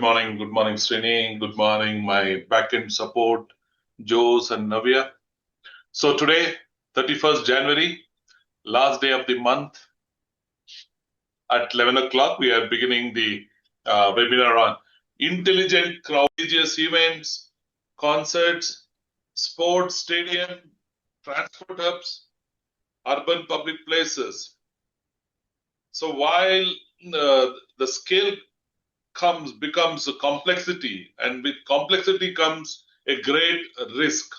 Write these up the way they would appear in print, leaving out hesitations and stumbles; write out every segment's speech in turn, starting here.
Good morning, Srini. Good morning, my backend support, Jose and Navya. So today, 31st January, last day of the month, at 11 o'clock, we are beginning the webinar on intelligent crowd religious events, concerts, sports stadium, transport hubs, urban public places. So while the scale becomes a complexity, and with complexity comes a great risk.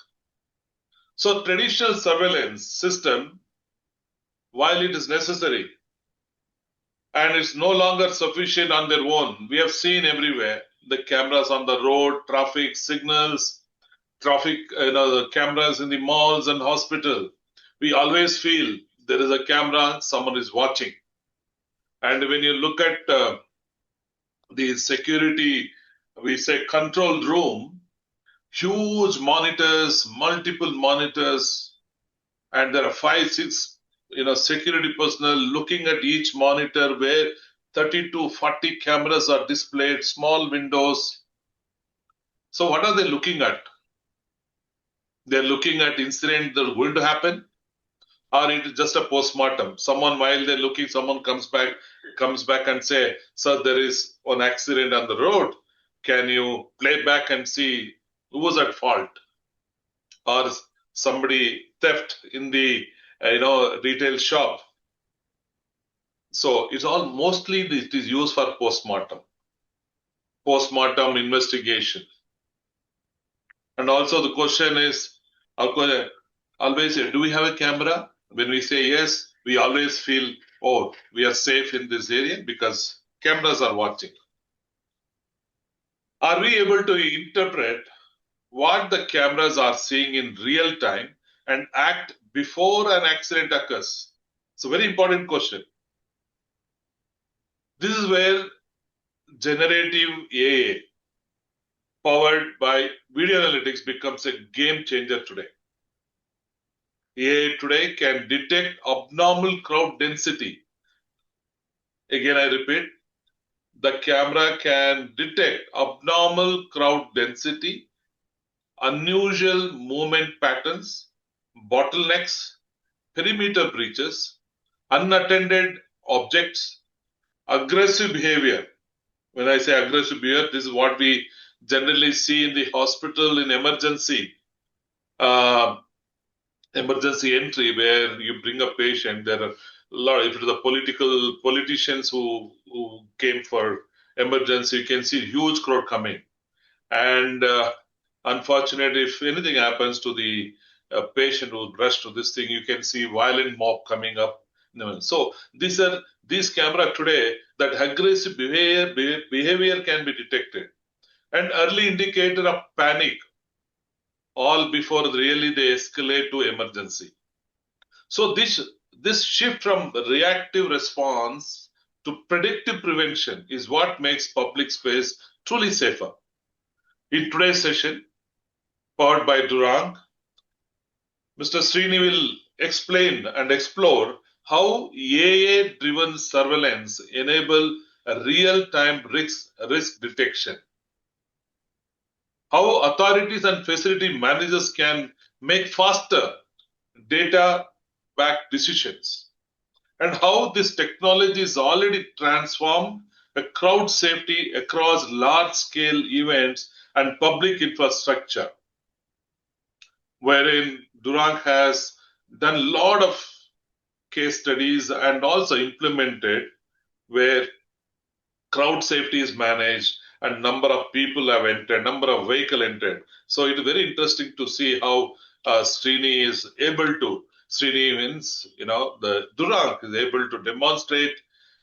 So traditional surveillance system, while it is necessary and it's no longer sufficient on their own, we have seen everywhere the cameras on the road, traffic signals, the cameras in the malls and hospital. We always feel there is a camera, someone is watching. And when you look at the security, we say control room, huge monitors, multiple monitors, and there are 5, 6, security personnel looking at each monitor where 30 to 40 cameras are displayed, small windows. So what are they looking at? They're looking at incident that are going to happen, or it is just a post-mortem. Someone, while they're looking, someone comes back and say, sir, there is an accident on the road. Can you play back and see who was at fault? Or somebody theft in the retail shop. So it's all mostly it is used for post-mortem investigation. And also the question is always, do we have a camera? When we say yes, we always feel, oh, we are safe in this area because cameras are watching. Are we able to interpret what the cameras are seeing in real time and act before an accident occurs? It's a very important question. This is where generative AI powered by video analytics becomes a game changer today. AI today can detect abnormal crowd density. Again, I repeat, the camera can detect abnormal crowd density, unusual movement patterns, bottlenecks, perimeter breaches, unattended objects, aggressive behavior. When I say aggressive behavior, this is what we generally see in the hospital in emergency entry, where you bring a patient. There are a lot. If it is the politicians who came for emergency, you can see huge crowd coming. And unfortunately, if anything happens to the patient who rushed to this thing, you can see violent mob coming up. So these camera today, that aggressive behavior can be detected, and early indicator of panic, all before really they escalate to emergency. So this shift from reactive response to predictive prevention is what makes public space truly safer. In today's session, powered by Durang, Mr. Srini will explain and explore how AI-driven surveillance enable a real-time risk detection, how authorities and facility managers can make faster data-backed decisions, and how this technology is already transformed a crowd safety across large-scale events and public infrastructure, wherein Durang has done a lot of case studies and also implemented where crowd safety is managed and number of people have entered, number of vehicle entered. So it is very interesting to see how Srini is able to, Srini means, the Durang is able to demonstrate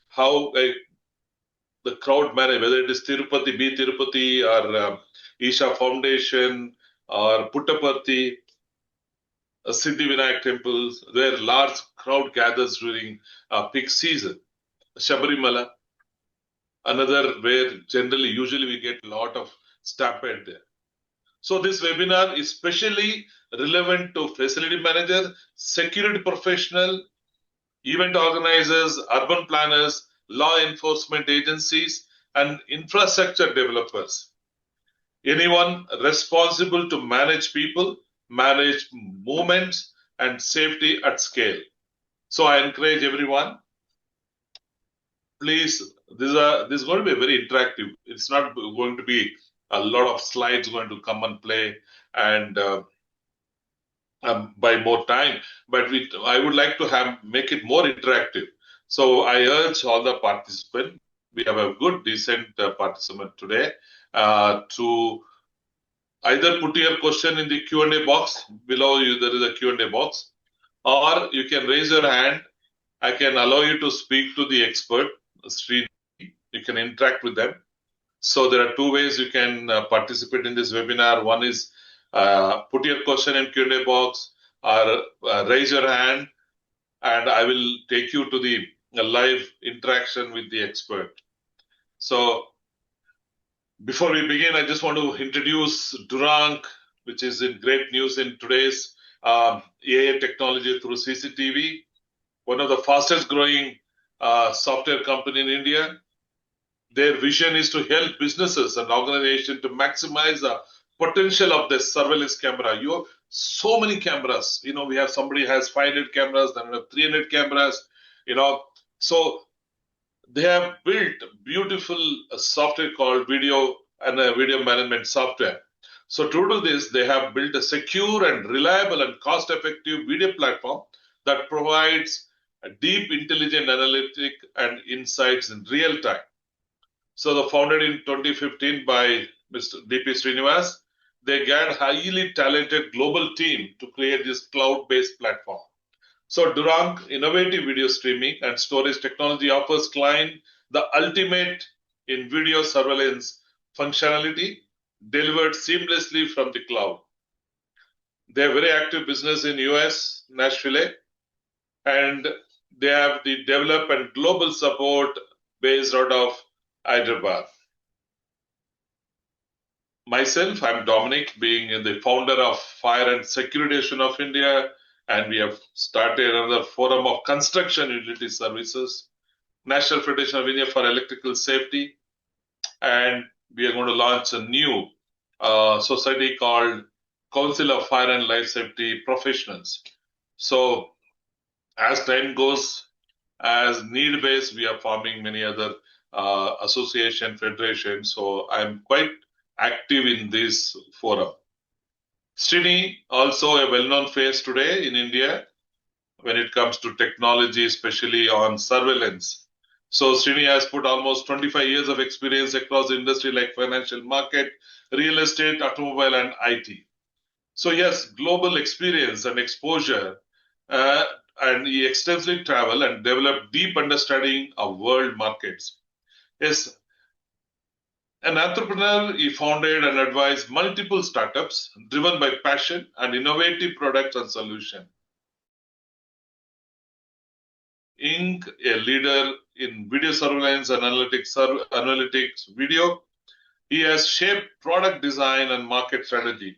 how the crowd manage, whether it is Tirupati, B Tirupati, or Isha Foundation, or Puttaparthi, Siddhivinayak temples, where large crowd gathers during peak season. Shabarimala, another where usually we get a lot of stampede there. So this webinar is especially relevant to facility manager, security professional, event organizers, urban planners, law enforcement agencies, and infrastructure developers. Anyone responsible to manage people, manage movements, and safety at scale. So I encourage everyone, please, this is going to be very interactive. It's not going to be a lot of slides going to come and play and buy more time, but I would like to make it more interactive. So I urge all the participants, we have a good, decent participant today, to either put your question in the Q&A box. Below you, there is a Q&A box, or you can raise your hand. I can allow you to speak to the expert, Sri. You can interact with them. So there are two ways you can participate in this webinar. One is put your question in Q&A box, or raise your hand, and I will take you to the live interaction with the expert. So before we begin, I just want to introduce Durang, which is in great news in today's AI technology through CCTV, one of the fastest growing software company in India. Their vision is to help businesses and organizations to maximize the potential of the surveillance camera. You have so many cameras. We have somebody has 500 cameras, then we have 300 cameras. So they have built beautiful software called video management software. So to do this, they have built a secure and reliable and cost-effective video platform that provides a deep, intelligent analytic and insights in real time. So the founded in 2015 by Mr. DP Srinivas, they got highly talented global team to create this cloud-based platform. So Durang innovative video streaming and storage technology offers client the ultimate in video surveillance functionality delivered seamlessly from the cloud. They have very active business in US, Nashville, and they have the develop and global support based out of Hyderabad. Myself, I'm Dominic, being the founder of Fire and Security Association of India, and we have started another forum of construction utility services, National Federation of India for Electrical Safety, and we are going to launch a new society called Council of Fire and Life Safety Professionals. So as time goes, as need-based, we are forming many other association, federations. So I'm quite active in this forum. Srini, also a well-known face today in India when it comes to technology, especially on surveillance. So Srini has put almost 25 years of experience across the industry like financial market, real estate, automobile, and IT. So he has global experience and exposure, and he extensively traveled and developed deep understanding of world markets. Yes, an entrepreneur, he founded and advised multiple startups driven by passion and innovative products and solutions. Inc., a leader in video surveillance and analytics video, he has shaped product design and market strategy.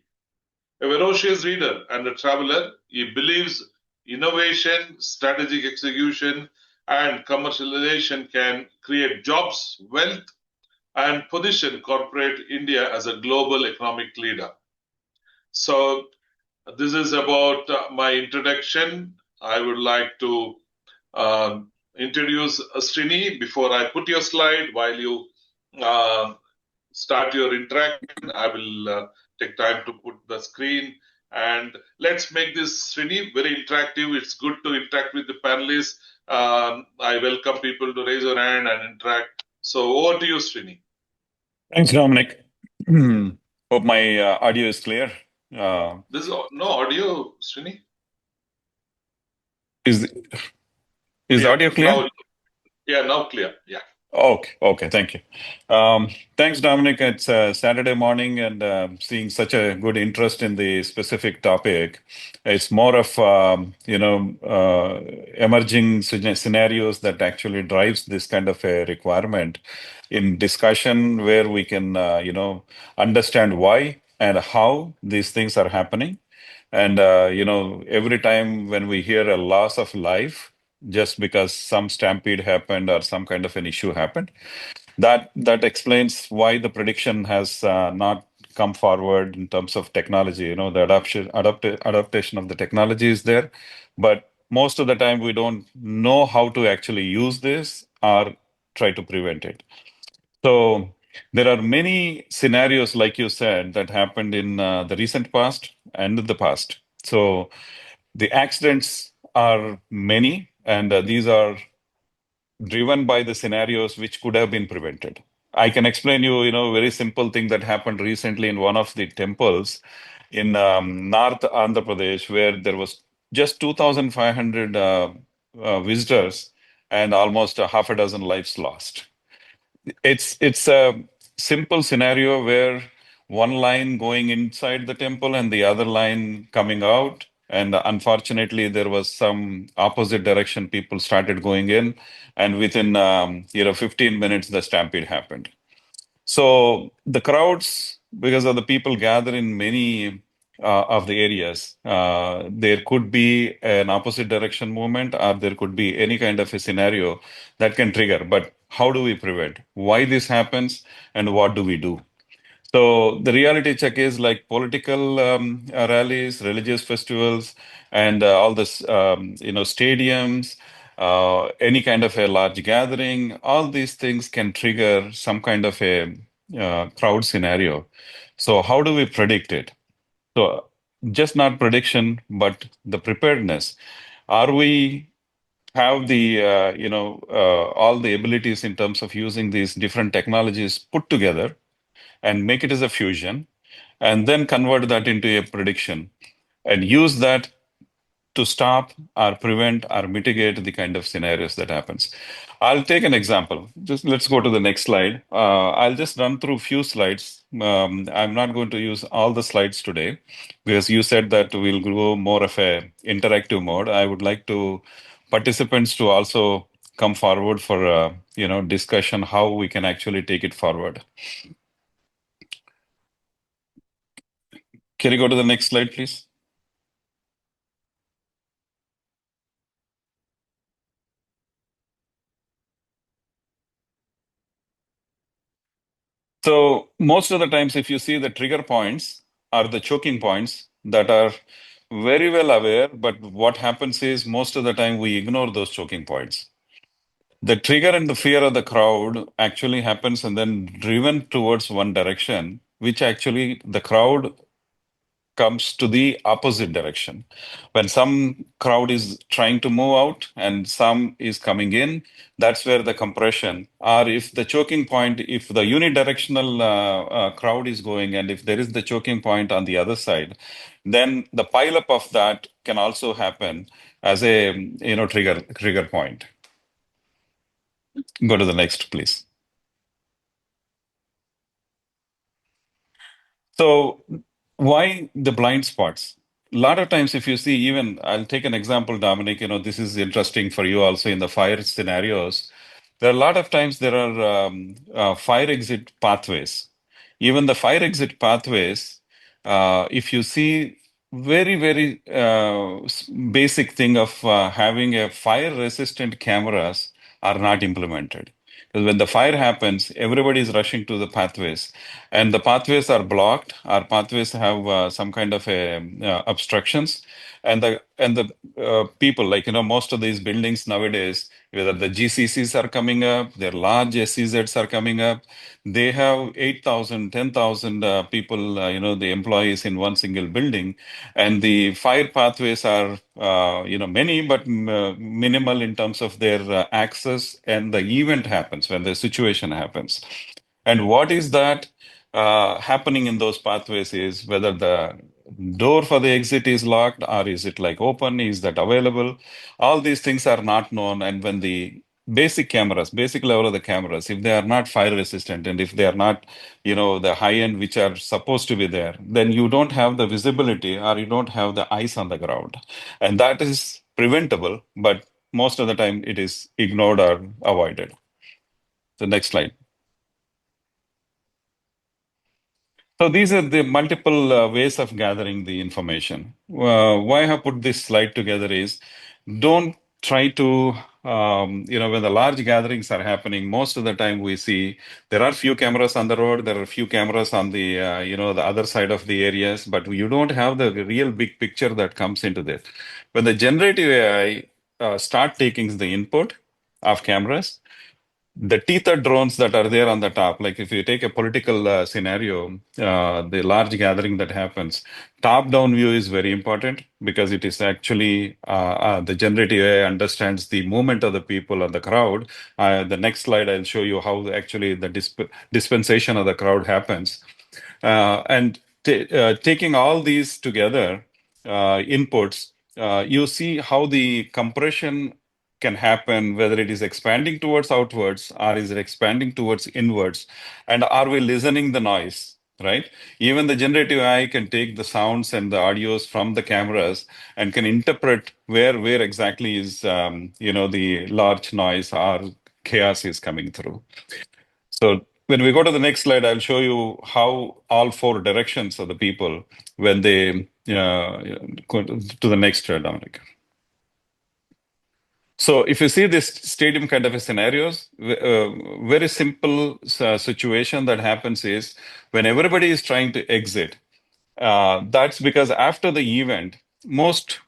A ferocious reader and a traveler, he believes innovation, strategic execution, and commercialization can create jobs, wealth, and position corporate India as a global economic leader. So this is about my introduction. I would like to introduce Srini before I put your slide. While you start your interaction, I will take time to put the screen. And let's make this, Srini, very interactive. It's good to interact with the panelists. I welcome people to raise your hand and interact. So over to you, Srini. Thanks, Dominic. Hope my audio is clear. There's no audio, Srini. Is the audio clear? Now clear. Yeah. Okay, thank you. Thanks, Dominic. It's Saturday morning, and seeing such a good interest in the specific topic. It's more of emerging scenarios that actually drives this kind of a requirement in discussion where we can understand why and how these things are happening. And every time when we hear a loss of life just because some stampede happened or some kind of an issue happened, That explains why the prediction has not come forward in terms of technology. The adaptation of the technology is there, but most of the time we don't know how to actually use this or try to prevent it. So there are many scenarios, like you said, that happened in the recent past and in the past. So the accidents are many, and these are driven by the scenarios which could have been prevented. I can explain you, very simple thing that happened recently in one of the temples in North Andhra Pradesh, where there was just 2,500 visitors and almost a half a dozen lives lost. It's a simple scenario where one line going inside the temple and the other line coming out. And unfortunately, there was some opposite direction. People started going in, and within 15 minutes, the stampede happened. So the crowds, because of the people gather in many of the areas, there could be an opposite direction movement, or there could be any kind of a scenario that can trigger. But how do we prevent? Why this happens, and what do we do? So the reality check is like political rallies, religious festivals, and all this, stadiums, any kind of a large gathering. All these things can trigger some kind of a crowd scenario. So how do we predict it? So just not prediction, but the preparedness. Are we have the all the abilities in terms of using these different technologies put together and make it as a fusion, and then convert that into a prediction and use that to stop or prevent or mitigate the kind of scenarios that happens. I'll take an example. Just let's go to the next slide. I'll just run through few slides. I'm not going to use all the slides today because you said that we'll go more of a interactive mode. I would like to participants to also come forward for discussion how we can actually take it forward. Can you go to the next slide, please? So most of the times, if you see the trigger points are the choking points that are very well aware, but what happens is most of the time we ignore those choking points. The trigger and the fear of the crowd actually happens and then driven towards one direction, which actually the crowd comes to the opposite direction. When some crowd is trying to move out and some is coming in, that's where the compression, or if the choking point, if the unidirectional crowd is going, and if there is the choking point on the other side, then the pileup of that can also happen as a trigger point. Go to the next, please. So, why the blind spots? A lot of times, if you see, even I'll take an example, Dominic, this is interesting for you also in the fire scenarios. There are a lot of times there are fire exit pathways. Even the fire exit pathways, if you see, very basic thing of having a fire resistant cameras are not implemented. Because when the fire happens, everybody is rushing to the pathways, and the pathways are blocked. Our pathways have some kind of a obstructions, and the people, like most of these buildings nowadays, whether the GCCs are coming up, their large SEZs are coming up, they have 8,000, 10,000 people, the employees in one single building, and the fire pathways are many, but minimal in terms of their access, and the event happens when the situation happens. And what is that happening in those pathways is whether the door for the exit is locked or is it like open, is that available? All these things are not known. And when the basic cameras, basic level of the cameras, if they are not fire resistant and if they are not, the high end which are supposed to be there, then you don't have the visibility or you don't have the eyes on the ground. And that is preventable, but most of the time it is ignored or avoided. The next slide. So these are the multiple ways of gathering the information. Why I have put this slide together is don't try to when the large gatherings are happening, most of the time we see there are few cameras on the road, there are few cameras on the, the other side of the areas, but you don't have the real big picture that comes into this. When the generative AI start taking the input of cameras, the teether drones that are there on the top, like if you take a political scenario, the large gathering that happens, top-down view is very important because it is actually the generative AI understands the movement of the people and the crowd. The next slide, I'll show you how actually the dispensation of the crowd happens. And taking all these together, inputs, you see how the compression can happen, whether it is expanding towards outwards or is it expanding towards inwards, and are we listening the noise, right? Even the generative AI can take the sounds and the audios from the cameras and can interpret where exactly is the large noise or chaos is coming through. So when we go to the next slide, I'll show you how all four directions of the people when they go to the next, Dominic. So if you see this stadium kind of a scenarios, very simple situation that happens is when everybody is trying to exit, that's because after the event, most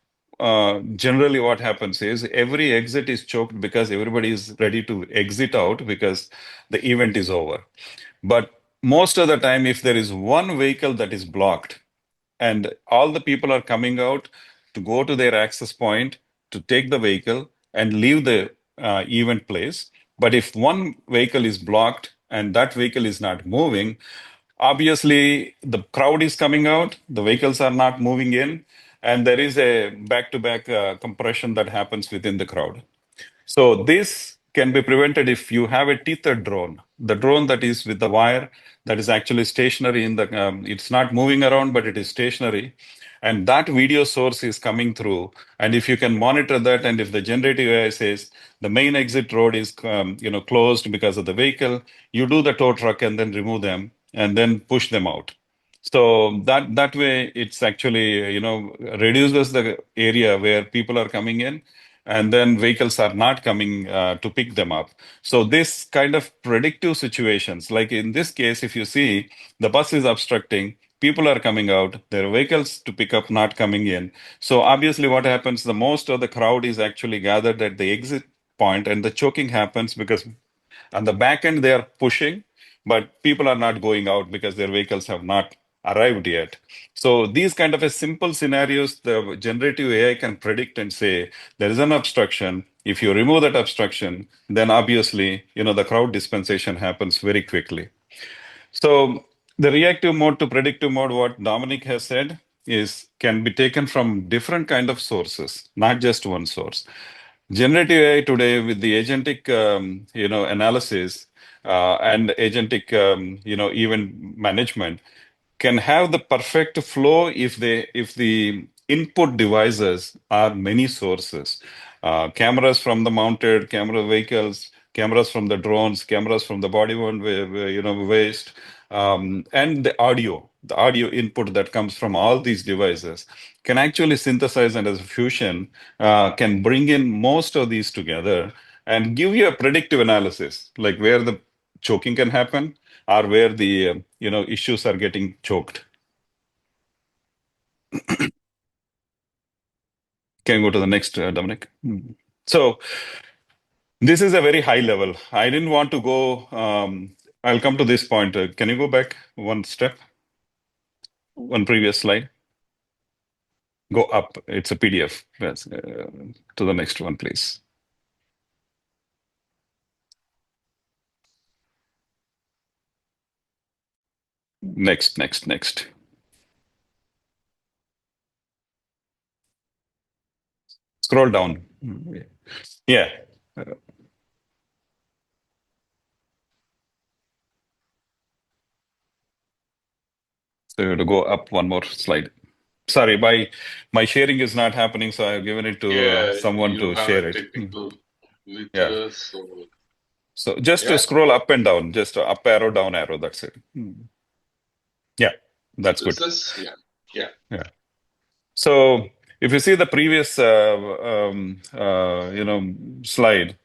generally what happens is every exit is choked because everybody is ready to exit out because the event is over. But most of the time, if there is one vehicle that is blocked and all the people are coming out to go to their access point to take the vehicle and leave the event place, but if one vehicle is blocked and that vehicle is not moving, obviously the crowd is coming out, the vehicles are not moving in, and there is a back-to-back compression that happens within the crowd. So this can be prevented if you have a tethered drone, the drone that is with the wire that is actually stationary in the, it's not moving around, but it is stationary. And that video source is coming through. And if you can monitor that, and if the generative AI says the main exit road is, closed because of the vehicle, you do the tow truck and then remove them and then push them out. So that way, it's actually reduces the area where people are coming in, and then vehicles are not coming to pick them up. So this kind of predictive situations, like in this case, if you see the bus is obstructing, people are coming out, there are vehicles to pick up not coming in. So obviously, what happens? The most of the crowd is actually gathered at the exit point, and the choking happens because on the back end, they are pushing, but people are not going out because their vehicles have not arrived yet. So these kind of a simple scenarios, the generative AI can predict and say there is an obstruction. If you remove that obstruction, then obviously, the crowd dispensation happens very quickly. So the reactive mode to predictive mode, what Dominic has said, is can be taken from different kind of sources, not just one source. Generative AI today with the agentic, analysis and agentic, event management can have the perfect flow if the input devices are many sources, cameras from the mounted camera vehicles, cameras from the drones, cameras from the body worn waste, and the audio input that comes from all these devices can actually synthesize, and as a fusion can bring in most of these together and give you a predictive analysis, like where the choking can happen or where the issues are getting choked. Can you go to the next, Dominic? So this is a very high level. I didn't want to go. I'll come to this point. Can you go back one step, one previous slide? Go up. It's a PDF. Yes, to the next one, please. Next, next, next. Scroll down. Yeah. So you have to go up one more slide. Sorry, my sharing is not happening, so I've given it to Yeah, someone you to have share it. technical Yeah. glitches. So So just to yeah, scroll up and down, just up arrow, down arrow. That's it. Yeah, so that's this good. is yeah, yeah. Yeah. So If you see the previous slide,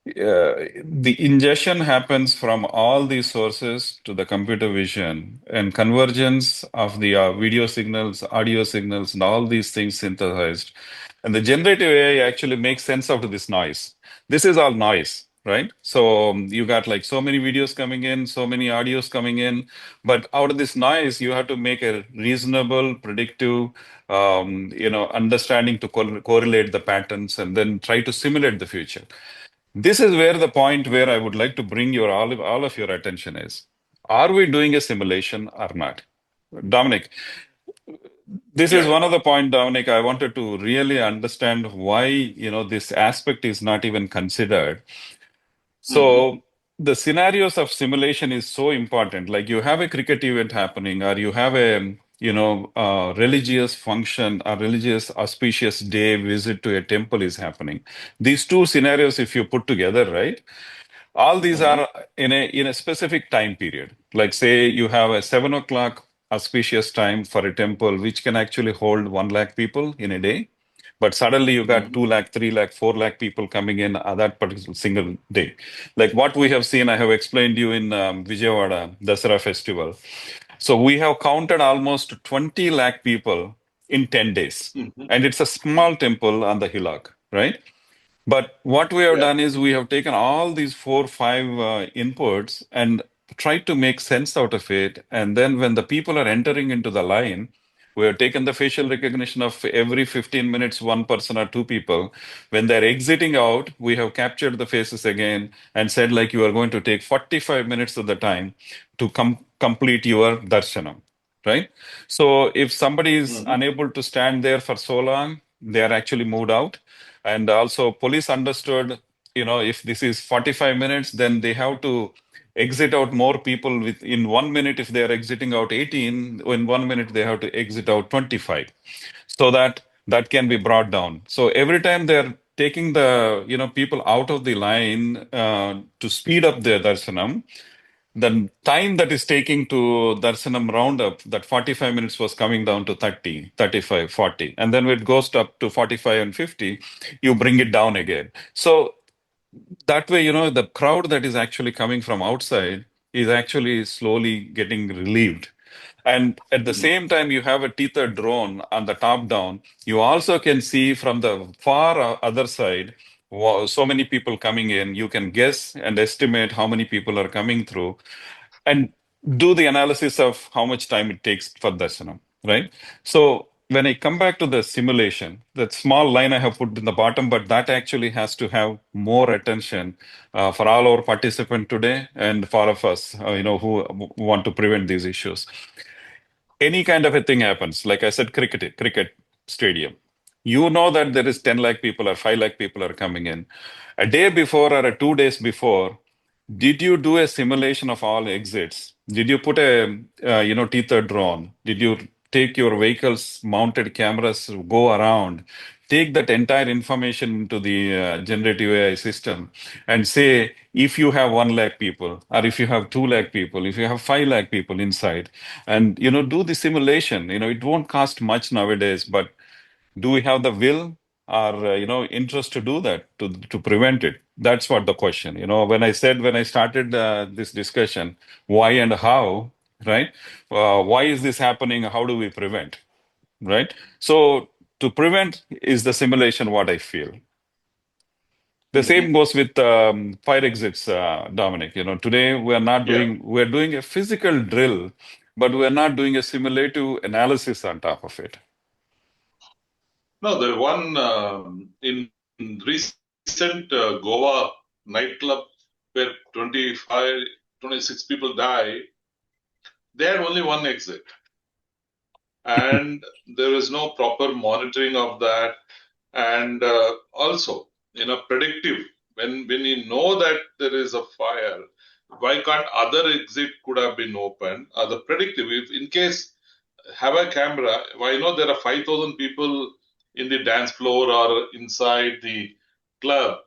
the ingestion happens from all these sources to the computer vision, and convergence of the video signals, audio signals, and all these things synthesized. And the generative AI actually makes sense out of this noise. This is all noise, right? So you got like so many videos coming in, so many audios coming in, but out of this noise, you have to make a reasonable, predictive, understanding to correlate the patterns and then try to simulate the future. This is where the point where I would like to bring your all of your attention is. Are we doing a simulation or not? Dominic, this is Yeah. one of the point, Dominic, I wanted to really understand why, this aspect is not even considered. Hmm. So the scenarios of simulation is so important. Like you have a cricket event happening, or you have a religious function, a religious auspicious day visit to a temple is happening. These two scenarios, if you put together, right? All these Hmm. are in a specific time period. Like say you have a 7 o'clock auspicious time for a temple, which can actually hold 1 lakh people in a day. But suddenly you got Hmm. 2 lakh, 3 lakh, 4 lakh people coming in at that particular single day. Like what we have seen, I have explained you in Vijayawada Dasara festival. So we have counted almost 20 lakh people in 10 days. Hmm. And it's a small temple on the hillock, right? But what we have Yeah. done is we have taken all these 4, 5 inputs and tried to make sense out of it. And then when the people are entering into the line, we have taken the facial recognition of every 15 minutes, one person or two people. When they're exiting out, we have captured the faces again and said, like, you are going to take 45 minutes of the time to complete your darshanam, right? So if somebody is Hmm. unable to stand there for so long, they are actually moved out. And also, police understood, if this is 45 minutes, then they have to exit out more people in 1 minute. If they are exiting out 18, in 1 minute, they have to exit out 25 so that that can be brought down. So every time they're taking the, people out of the line to speed up their darshanam, the time that is taking to Darshanam roundup, that 45 minutes was coming down to 30, 35, 40. And then when it goes up to 45 and 50, you bring it down again. So that way, the crowd that is actually coming from outside is actually slowly getting relieved. And at the Hmm. same time, you have a tethered drone on the top down. You also can see from the far other side, wow, so many people coming in. You can guess and estimate how many people are coming through and do the analysis of how much time it takes for darshanam, right? So when I come back to the simulation, that small line I have put in the bottom, but that actually has to have more attention for all our participants today and for of us, who want to prevent these issues. Any kind of a thing happens, like I said, cricket stadium. You know that there is 10 lakh people or 5 lakh people are coming in. A day before or 2 days before, did you do a simulation of all exits? Did you put a tethered drone? Did you take your vehicle's mounted cameras, go around, take that entire information into the generative AI system, and say if you have 1 lakh people, or if you have 2 lakh people, if you have 5 lakh people inside, and do the simulation. It won't cost much nowadays, but do we have the will or interest to do that to prevent it? That's what the question. When I started this discussion, why and how, right? Why is this happening? How do we prevent, right? So to prevent is the simulation. What I feel. The Hmm. same goes with fire exits, Dominic. Today Yeah. we're doing a physical drill, but we're not doing a simulative analysis on top of it. No, the one in recent Goa nightclub where 25, 26 people die, they had only one exit. And there is no proper monitoring of that. And also, predictive, when you know that there is a fire, why can't other exit could have been opened? The predictive, if in case have a camera, why know there are 5,000 people in the dance floor or inside the club,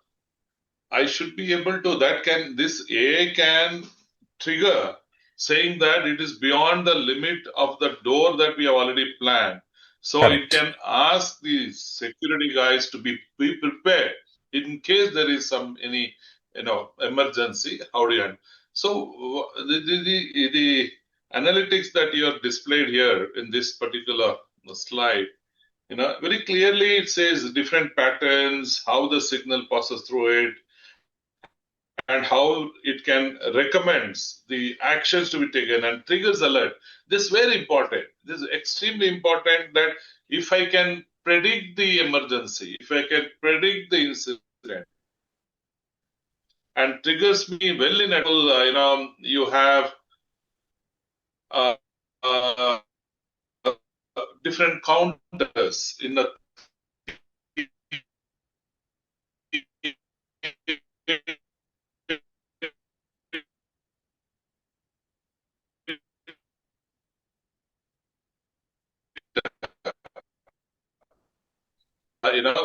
I should be able to, this AI can trigger saying that it is beyond the limit of the door that we have already planned. So it Correct. can ask the security guys to be prepared in case there is any emergency. How do you handle? So the analytics that you have displayed here in this particular slide, very clearly it says different patterns, how the signal passes through it, and how it can recommends the actions to be taken and triggers alert. This is very important. This is extremely important that if I can predict the emergency, if I can predict the incident, and triggers me well in advance, you have uh, uh, different counters in a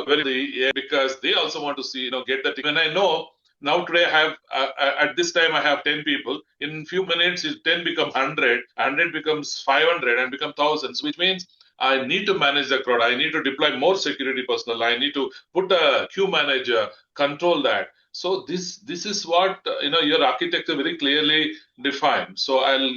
very because they also want to see, get that. When I know now today I have at this time I have 10 people. In few minutes, 10 becomes 100, 100 becomes 500, and become thousands, which means I need to manage the crowd. I need to deploy more security personnel. I need to put a queue manager, control that. So this is what your architecture very clearly defined. So I'll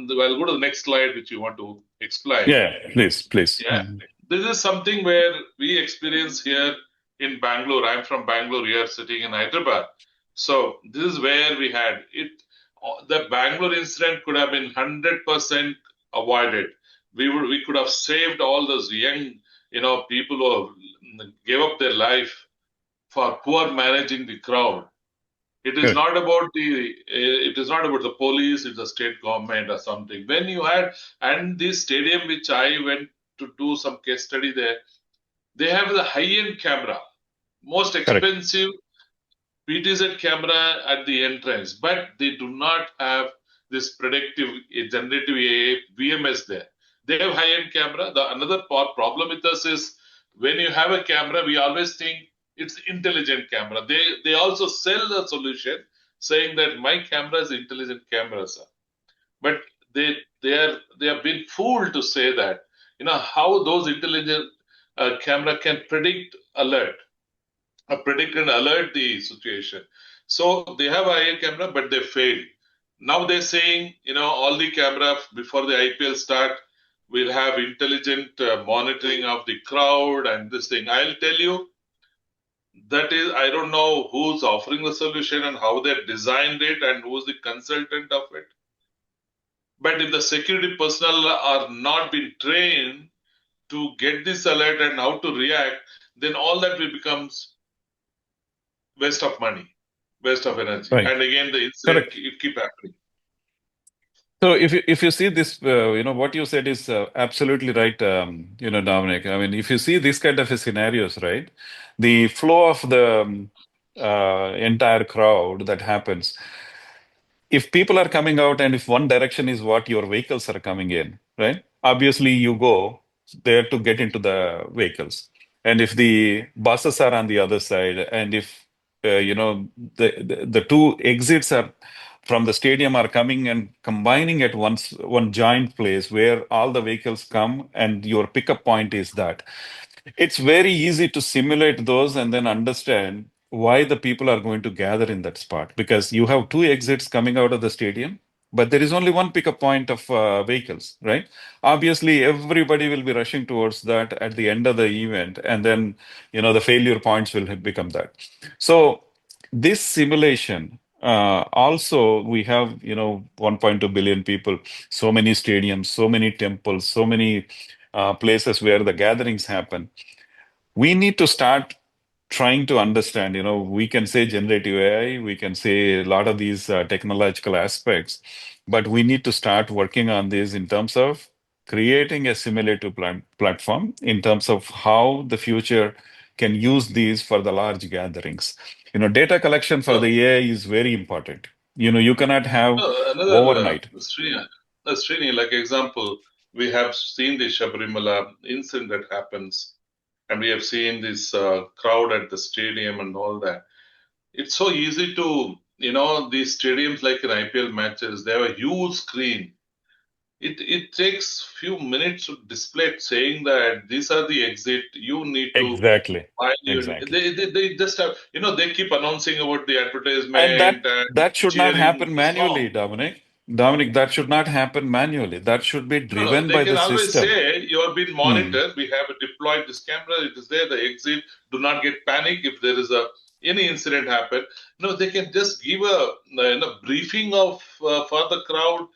go to the next slide, which you want to explain. Yeah, please, please. Yeah, this is something where we experience here in Bangalore. I'm from Bangalore here, sitting in Hyderabad. So this is where we had it. The Bangalore incident could have been 100% avoided. We could have saved all those young, people who gave up their life for poor managing the crowd. It is Good. not about the police, it's the state government or something. When you had, and this stadium which I went to do some case study there, they have the high-end camera, most Correct. expensive PTZ camera at the entrance, but they do not have this predictive generative AI VMS there. They have high-end camera. The another problem with us is when you have a camera, we always think it's intelligent camera. They also sell the solution saying that my camera is intelligent camera, sir. But they have been fooled to say that. How those intelligent camera can predict and alert the situation. So they have IR camera, but they failed. Now they're saying, all the camera before the IPL start will have intelligent monitoring of the crowd and this thing. I'll tell you, that is, I don't know who's offering the solution and how they designed it and who's the consultant of it. But if the security personnel are not being trained to get this alert and how to react, then all that will becomes waste of money, waste of energy, Right. and again the incident Correct. keep happening. So if you see this, what you said is absolutely right, Dominic. I mean, if you see this kind of a scenarios, right, the flow of the entire crowd that happens, if people are coming out and if one direction is what your vehicles are coming in, right? Obviously, you go there to get into the vehicles. And if the buses are on the other side, and if the two exits are from the stadium are coming and combining at one giant place where all the vehicles come and your pickup point is that it's very easy to simulate those and then understand why the people are going to gather in that spot because you have two exits coming out of the stadium, but there is only one pickup point of vehicles, right? Obviously, everybody will be rushing towards that at the end of the event, and then the failure points will become that. So this simulation. Also, we have 1.2 billion people, so many stadiums, so many temples, so many places where the gatherings happen. We need to start trying to understand, we can say generative AI, we can say a lot of these technological aspects, but we need to start working on this in terms of creating a simulative platform in terms of how the future can use these for the large gatherings. Data collection for So the AI is very important. You cannot have another overnight. Srini, like example, we have seen the Shabarimala incident that happens, and we have seen this crowd at the stadium and all that. It's so easy to, these stadiums like in IPL matches, they have a huge screen. it takes few minutes to display it saying that these are the exit. You need to Exactly. file Exactly. they just have, they keep announcing about the And advertisement and that should not cheering happen the song. manually, Dominic. Dominic, that should not happen manually. That should be No, no, driven they by can the always system. say you have been Hmm. monitored. We have deployed this camera. It is there. The exit. Do not get panic if there is any incident happen. No, they can just give a briefing of for the crowd.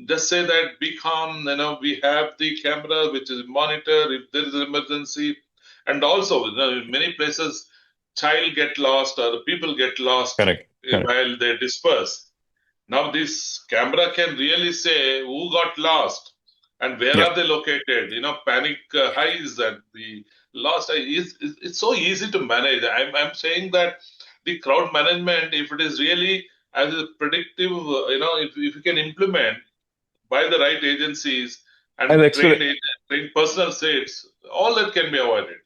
Just say that be calm. We have the camera which is monitor if there is an emergency, and also in many places, child get lost or the people get lost Correct. Correct. while they disperse. Now, this camera can really say who got lost and where Yep. are they located. Panic highs and the lost. It's so easy to manage. I'm saying that the crowd management, if it is really as a predictive, if you can implement by the right agencies I've and actually trained personal states, all that can be avoided.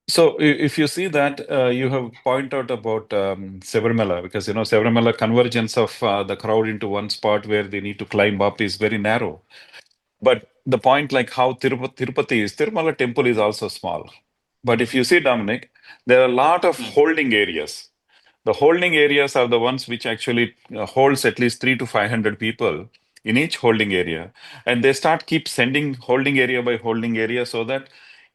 So if you see that you have point out about Sabarimala, because Sabarimala convergence of the crowd into one spot where they need to climb up is very narrow. But the point like how Tirupati is, Tirumala temple is also small. But if you see, Dominic, there are a lot of Hmm. holding areas. The holding areas are the ones which actually holds at least 3 to 500 people in each holding area, and they start keep sending holding area by holding area so that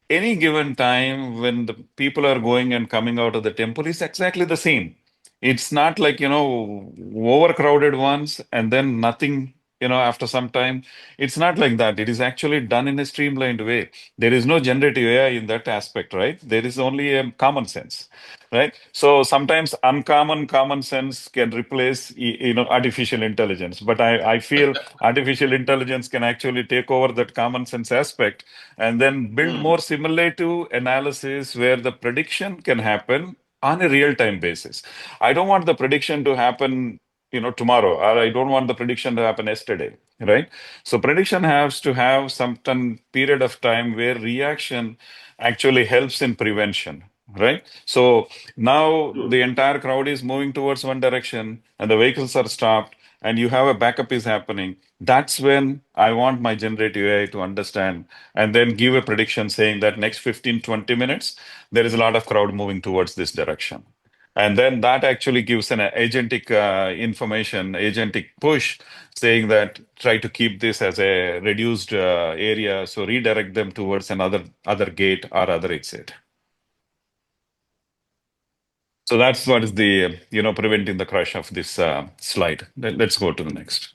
any given time when the people are going and coming out of the temple is exactly the same. It's not like, overcrowded ones and then nothing, after some time. It's not like that. It is actually done in a streamlined way. There is no generative AI in that aspect, right? There is only a common sense, right? So sometimes uncommon common sense can replace, artificial intelligence. But I feel artificial intelligence can actually take over that common sense aspect and then build Hmm. more simulative analysis where the prediction can happen on a real time basis. I don't want the prediction to happen, tomorrow, or I don't want the prediction to happen yesterday, right? So prediction has to have some period of time where reaction actually helps in prevention, right? So now True. the entire crowd is moving towards one direction and the vehicles are stopped and you have a backup is happening. That's when I want my generative AI to understand and then give a prediction saying that next 15-20 minutes, there is a lot of crowd moving towards this direction. And then that actually gives an agentic information, agentic push saying that try to keep this as a reduced area. So redirect them towards another other gate or other exit. So that's what is the, preventing the crash of this slide. Let's go to the next.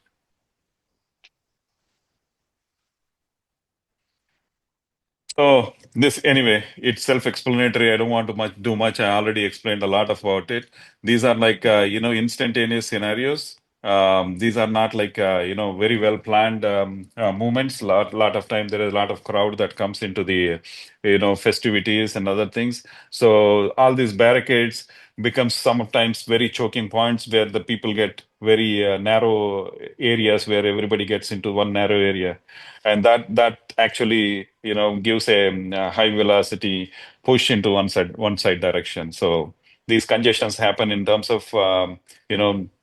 So this anyway, it's self-explanatory. I don't want to do much. I already explained a lot about it. These are like instantaneous scenarios. These are not like very well planned movements. Lot of time there is a lot of crowd that comes into the festivities and other things. So all these barricades becomes sometimes very choking points where the people get very narrow areas where everybody gets into one narrow area, and that actually gives a high velocity push into one side direction. So these congestions happen in terms of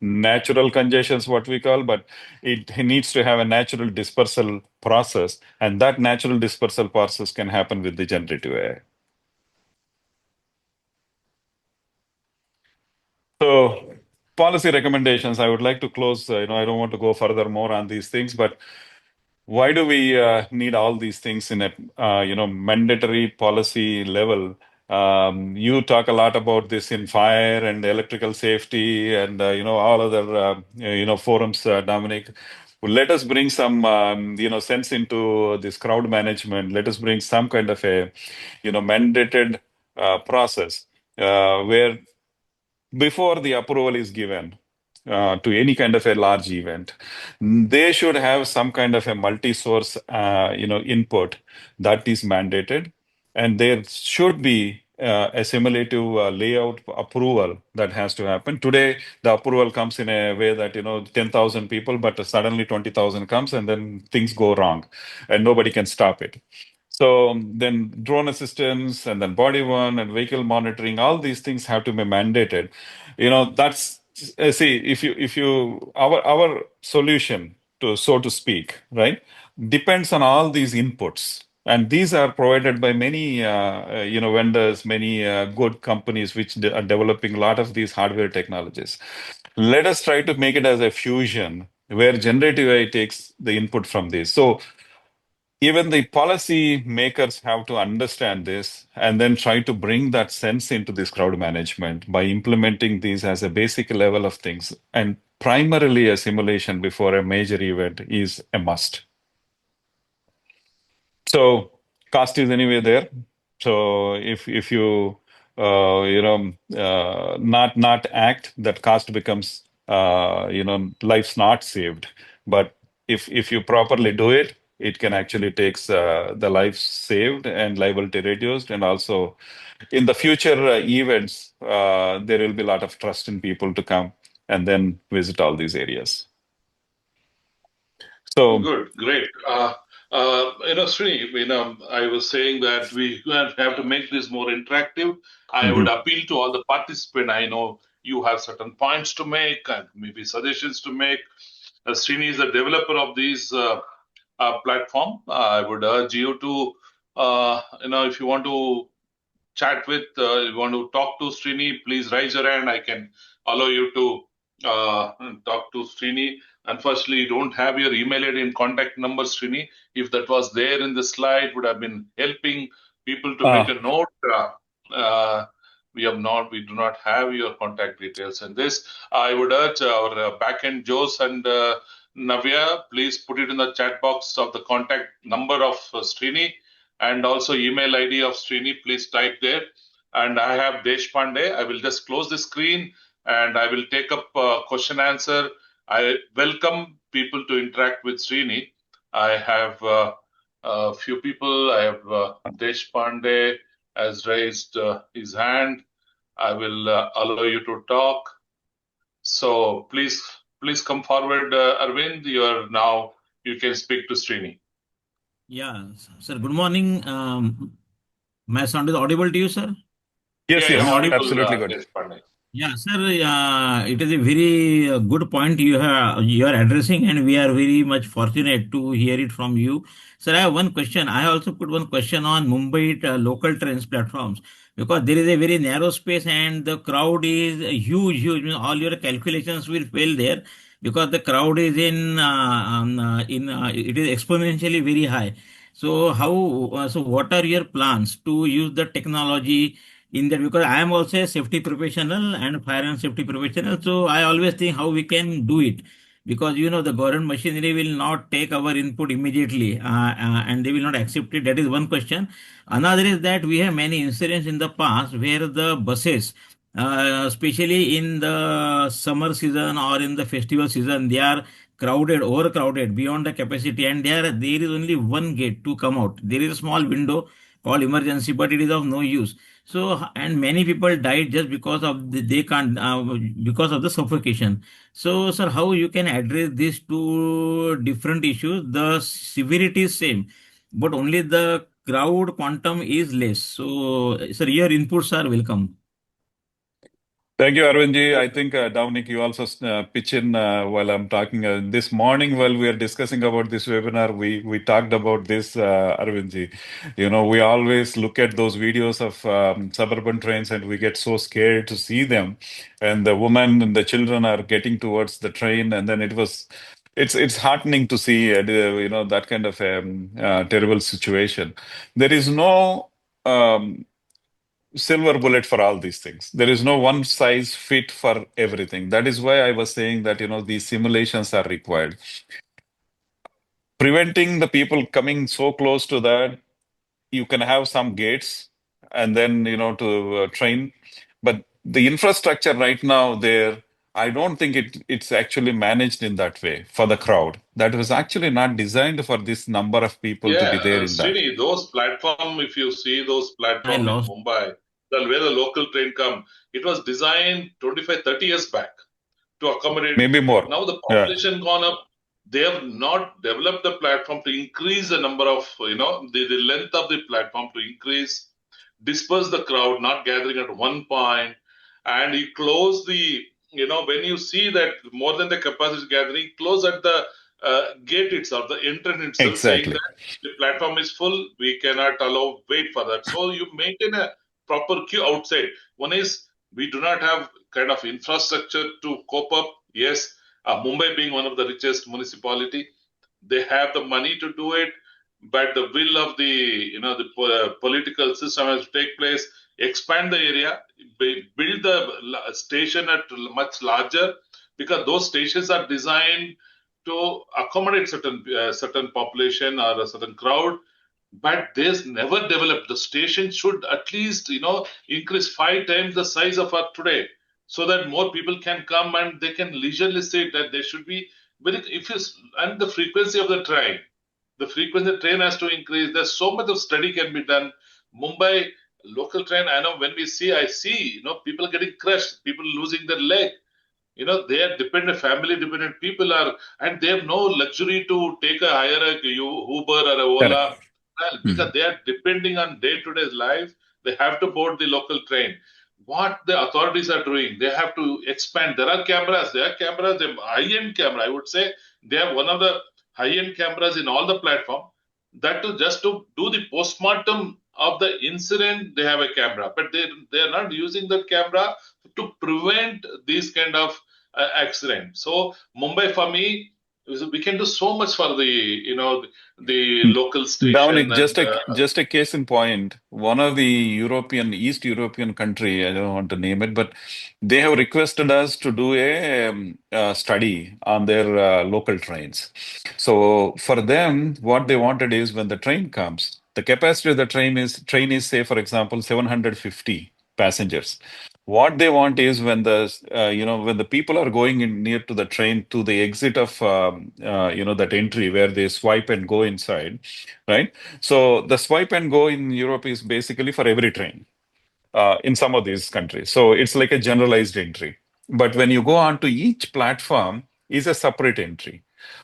natural congestions, what we call, but it needs to have a natural dispersal process, and that natural dispersal process can happen with the generative AI. So policy recommendations, I would like to close. I don't want to go further more on these things, but why do we need all these things in a mandatory policy level? You talk a lot about this in fire and electrical safety and all other forums, Dominic. Let us bring some sense into this crowd management. Let us bring some kind of a mandated process where before the approval is given to any kind of a large event, they should have some kind of a multi-source, input that is mandated, and there should be a simulative layout approval that has to happen. Today, the approval comes in a way that 10,000 people, but suddenly 20,000 comes, and then things go wrong, and nobody can stop it. So then drone assistance and then body one and vehicle monitoring, all these things have to be mandated. That's see if you our solution to so to speak, right? depends on all these inputs. And these are provided by many, vendors, many good companies which are developing a lot of these hardware technologies. Let us try to make it as a fusion where generative AI takes the input from this. So even the policy makers have to understand this and then try to bring that sense into this crowd management by implementing these as a basic level of things. And primarily, a simulation before a major event is a must. So cost is anyway there. So if you not act, that cost becomes life's not saved. But if you properly do it, it can actually takes the life saved and liability reduced, and also in the future events there will be a lot of trust in people to come and then visit all these areas. So. Good, great. Srini, I was saying that we have to make this more interactive. I would Mhm. appeal to all the participants. I know you have certain points to make and maybe suggestions to make. Srini is the developer of these platform. I would urge you to, if you want to chat with, you want to talk to Srini, please raise your hand. I can allow you to talk to Srini. Unfortunately, you don't have your email ID and contact number, Srini. If that was there in the slide, would have been helping people to make uh, a note. We do not have your contact details in this. I would urge our backend Jose and Navya, please put it in the chat box of the contact number of Srini and also email ID of Srini. Please type there. And I have Deshpande. I will just close the screen and I will take up question answer. I welcome people to interact with Srini. I have a few people. I have Deshpande has raised his hand. I will allow you to talk. So please come forward, Arvind. You can speak to Srini. Yeah, sir. Good morning. My sound is audible to you, sir? yes, Yeah, Am you're I yes, audible? audible, absolutely good. Deshpande. Yeah, sir. It is a very good point you are addressing, and we are very much fortunate to hear it from you, sir. I have one question. I also put one question on Mumbai local trains platforms because there is a very narrow space and the crowd is huge, huge. I mean, all your calculations will fail there because the crowd is it is exponentially very high. So so what are your plans to use the technology in that? Because I am also a safety professional and fire and safety professional, so I always think how we can do it, because the government machinery will not take our input immediately, and they will not accept it. That is one question. Another is that we have many incidents in the past where the buses, especially in the summer season or in the festival season, they are crowded, overcrowded beyond the capacity, and there is only one gate to come out. There is a small window called emergency, but it is of no use. So, and many people died just because of they can't, because of the suffocation. So, sir, how you can address these two different issues? The severity is same, but only the crowd quantum is less. So, sir, your inputs are welcome. Thank you, Arvindji. I think, Dominic, you also pitch in while I'm talking. This morning, while we are discussing about this webinar, we talked about this, Arvindji. We always look at those videos of suburban trains and we get so scared to see them. And the woman and the children are getting towards the train. And then it's heartening to see, that kind of terrible situation. There is no silver bullet for all these things. There is no one size fit for everything. That is why I was saying that, these simulations are required. Preventing the people coming so close to that, you can have some gates and then, to train. But the infrastructure right now there, I don't think it's actually managed in that way for the crowd. That was actually not designed for this number of people to Yeah, be there in that. Srini, those platform, if you see those I platform in lost. Mumbai, where the local train come, it was designed 25, 30 years back to accommodate. Maybe more. Now the Yeah. population gone up. They have not developed the platform to increase the number of, the length of the platform to increase, disperse the crowd, not gathering at one point, and you close the, when you see that more than the capacity gathering, close at the gate itself, the entrance itself, saying Exactly. that the platform is full, we cannot allow wait for that. So you maintain a proper queue outside. One is we do not have kind of infrastructure to cope up. Yes, Mumbai being one of the richest municipality, they have the money to do it, but the will of the political system has to take place. Expand the area, build the station at much larger, because those stations are designed to accommodate certain population or a certain crowd, but there's never developed. The station should at least increase 5 times the size of our today, so that more people can come and they can leisurely sit. That there should be very, if you and the frequency of the train, the train has to increase. There's so much of study can be done. Mumbai local train, I know when I see people getting crushed, people losing their leg. They are dependent, family dependent people are, and they have no luxury to take a hire a Uber or a Ola, Correct. well, Mhm. because they are depending on day to day life. They have to board the local train. What the authorities are doing, they have to expand. There are cameras, they have high-end camera. I would say they have one of the high-end cameras in all the platform. That to just to do the postmortem of the incident, they have a camera, but they are not using that camera to prevent these kind of accident. So Mumbai for me, we can do so much for the local station Dominic, and just a case in point. One of the East European country, I don't want to name it, but they have requested us to do a study on their local trains. So for them, what they wanted is when the train comes, the capacity of the train is say for example 750 passengers. What they want is when the people are going in near to the train to the exit of that entry where they swipe and go inside, right? So the swipe and go in Europe is basically for every train in some of these countries. So it's like a generalized entry. But when you go on to each platform is a separate entry.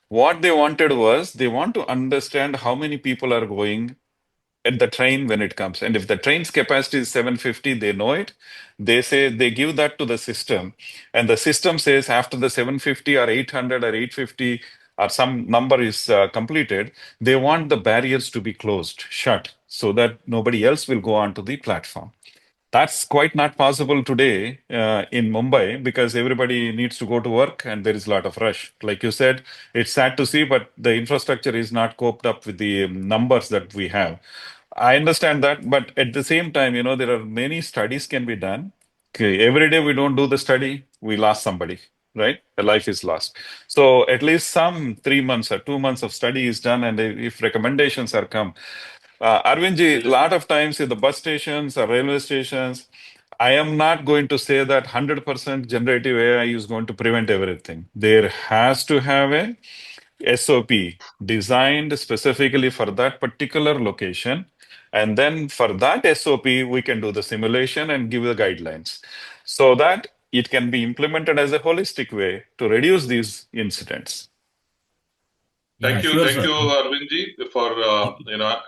What they wanted was they want to understand how many people are going at the train when it comes. And if the train's capacity is 750, they know it. They say they give that to the system, and the system says after the 750 or 800 or 850 or some number is completed, they want the barriers to be closed, shut, so that nobody else will go onto the platform. That's quite not possible today in Mumbai because everybody needs to go to work and there is a lot of rush. Like you said, it's sad to see, but the infrastructure is not coped up with the numbers that we have. I understand that, but at the same time, there are many studies can be done. Okay, every day we don't do the study, we lost somebody, right? A life is lost. So at least some 3 months or 2 months of study is done, and if recommendations are come, Arvindji, a lot of times in the bus stations or railway stations, I am not going to say that 100% generative AI is going to prevent everything. There has to have a SOP designed specifically for that particular location. And then for that SOP, we can do the simulation and give the guidelines so that it can be implemented as a holistic way to reduce these incidents. Yeah, sure, Thank sir. you, Arvindji, for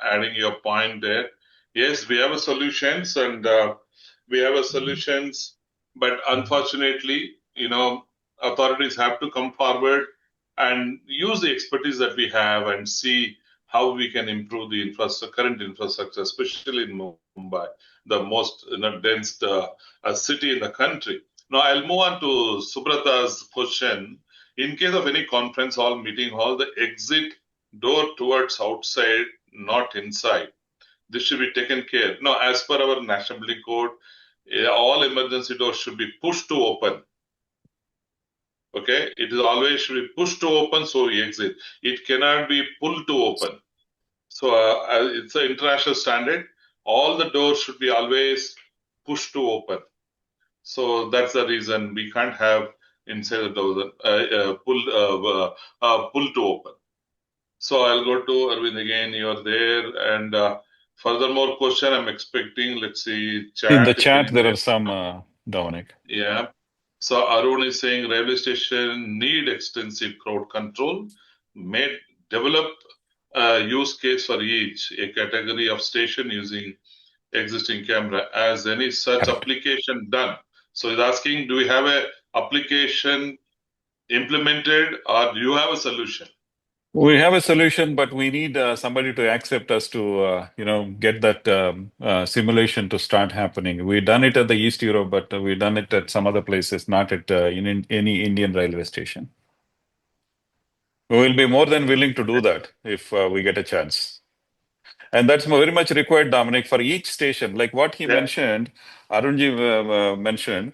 adding your point there. Yes, we have a solutions, and we have a solutions, but unfortunately, authorities have to come forward and use the expertise that we have and see how we can improve the current infrastructure, especially in Mumbai, the most dense city in the country. Now, I'll move on to Subrata's question. In case of any conference hall, meeting hall, the exit door towards outside, not inside. This should be taken care. Now, as per our National Building Code, all emergency doors should be pushed to open. Okay, it is always should be pushed to open, so we exit. It cannot be pulled to open. So it's an international standard. All the doors should be always pushed to open. So that's the reason we can't have inside the door pull to open. So I'll go to Arvind again. You're there, and furthermore question I'm expecting. Let's see In the chat if chat, there anybody. are some, Dominic. Yeah. So Arun is saying railway station need extensive crowd control. May develop a use case for each a category of station using existing camera. As any such Correct. application done? So he's asking, do we have a application implemented or do you have a solution? We have a solution, but we need somebody to accept us to, get that simulation to start happening. We've done it at the East Europe, but we've done it at some other places, not at in any Indian railway station. We will be more than willing to do that if we get a chance. And that's very much required, Dominic, for each station. Like what he Yeah, mentioned, Arunji mentioned,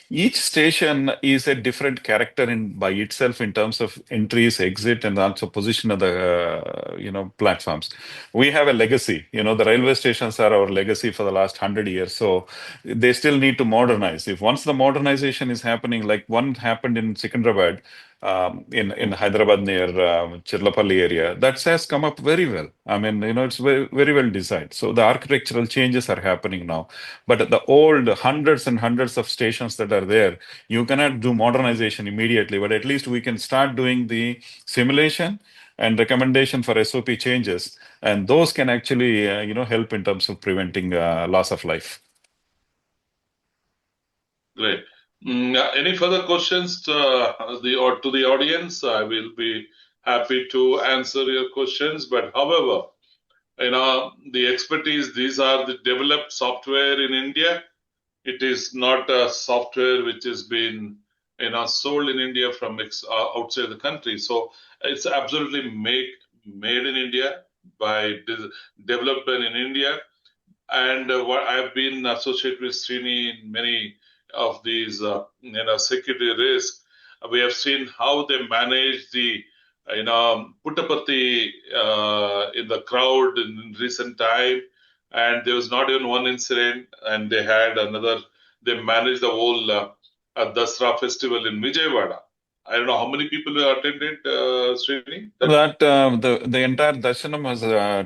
each station is a different character in by itself in terms of entries, exit, and also position of the platforms. We have a legacy. The railway stations are our legacy for the last 100 years. So they still need to modernize. If once the modernization is happening, like one happened in Secunderabad, in Hyderabad near Chirlapalli area, that has come up very well. I mean, it's very, very well designed. So the architectural changes are happening now. But the old hundreds and hundreds of stations that are there, you cannot do modernization immediately. But at least we can start doing the simulation and recommendation for SOP changes, and those can actually, help in terms of preventing loss of life. great. Any further questions to the audience? I will be happy to answer your questions. But however, the expertise, these are the developed software in India. It is not a software which has been sold in India from outside the country. So it's absolutely made in India by developed in India. And what I've been associated with Srini in many of these security risks. We have seen how they manage the Puttaparthi in the crowd in recent time, and there was not even one incident, and they had another. They managed the whole Dasra festival in Vijayawada. I don't know how many people attended, Srini. That the entire darshanam was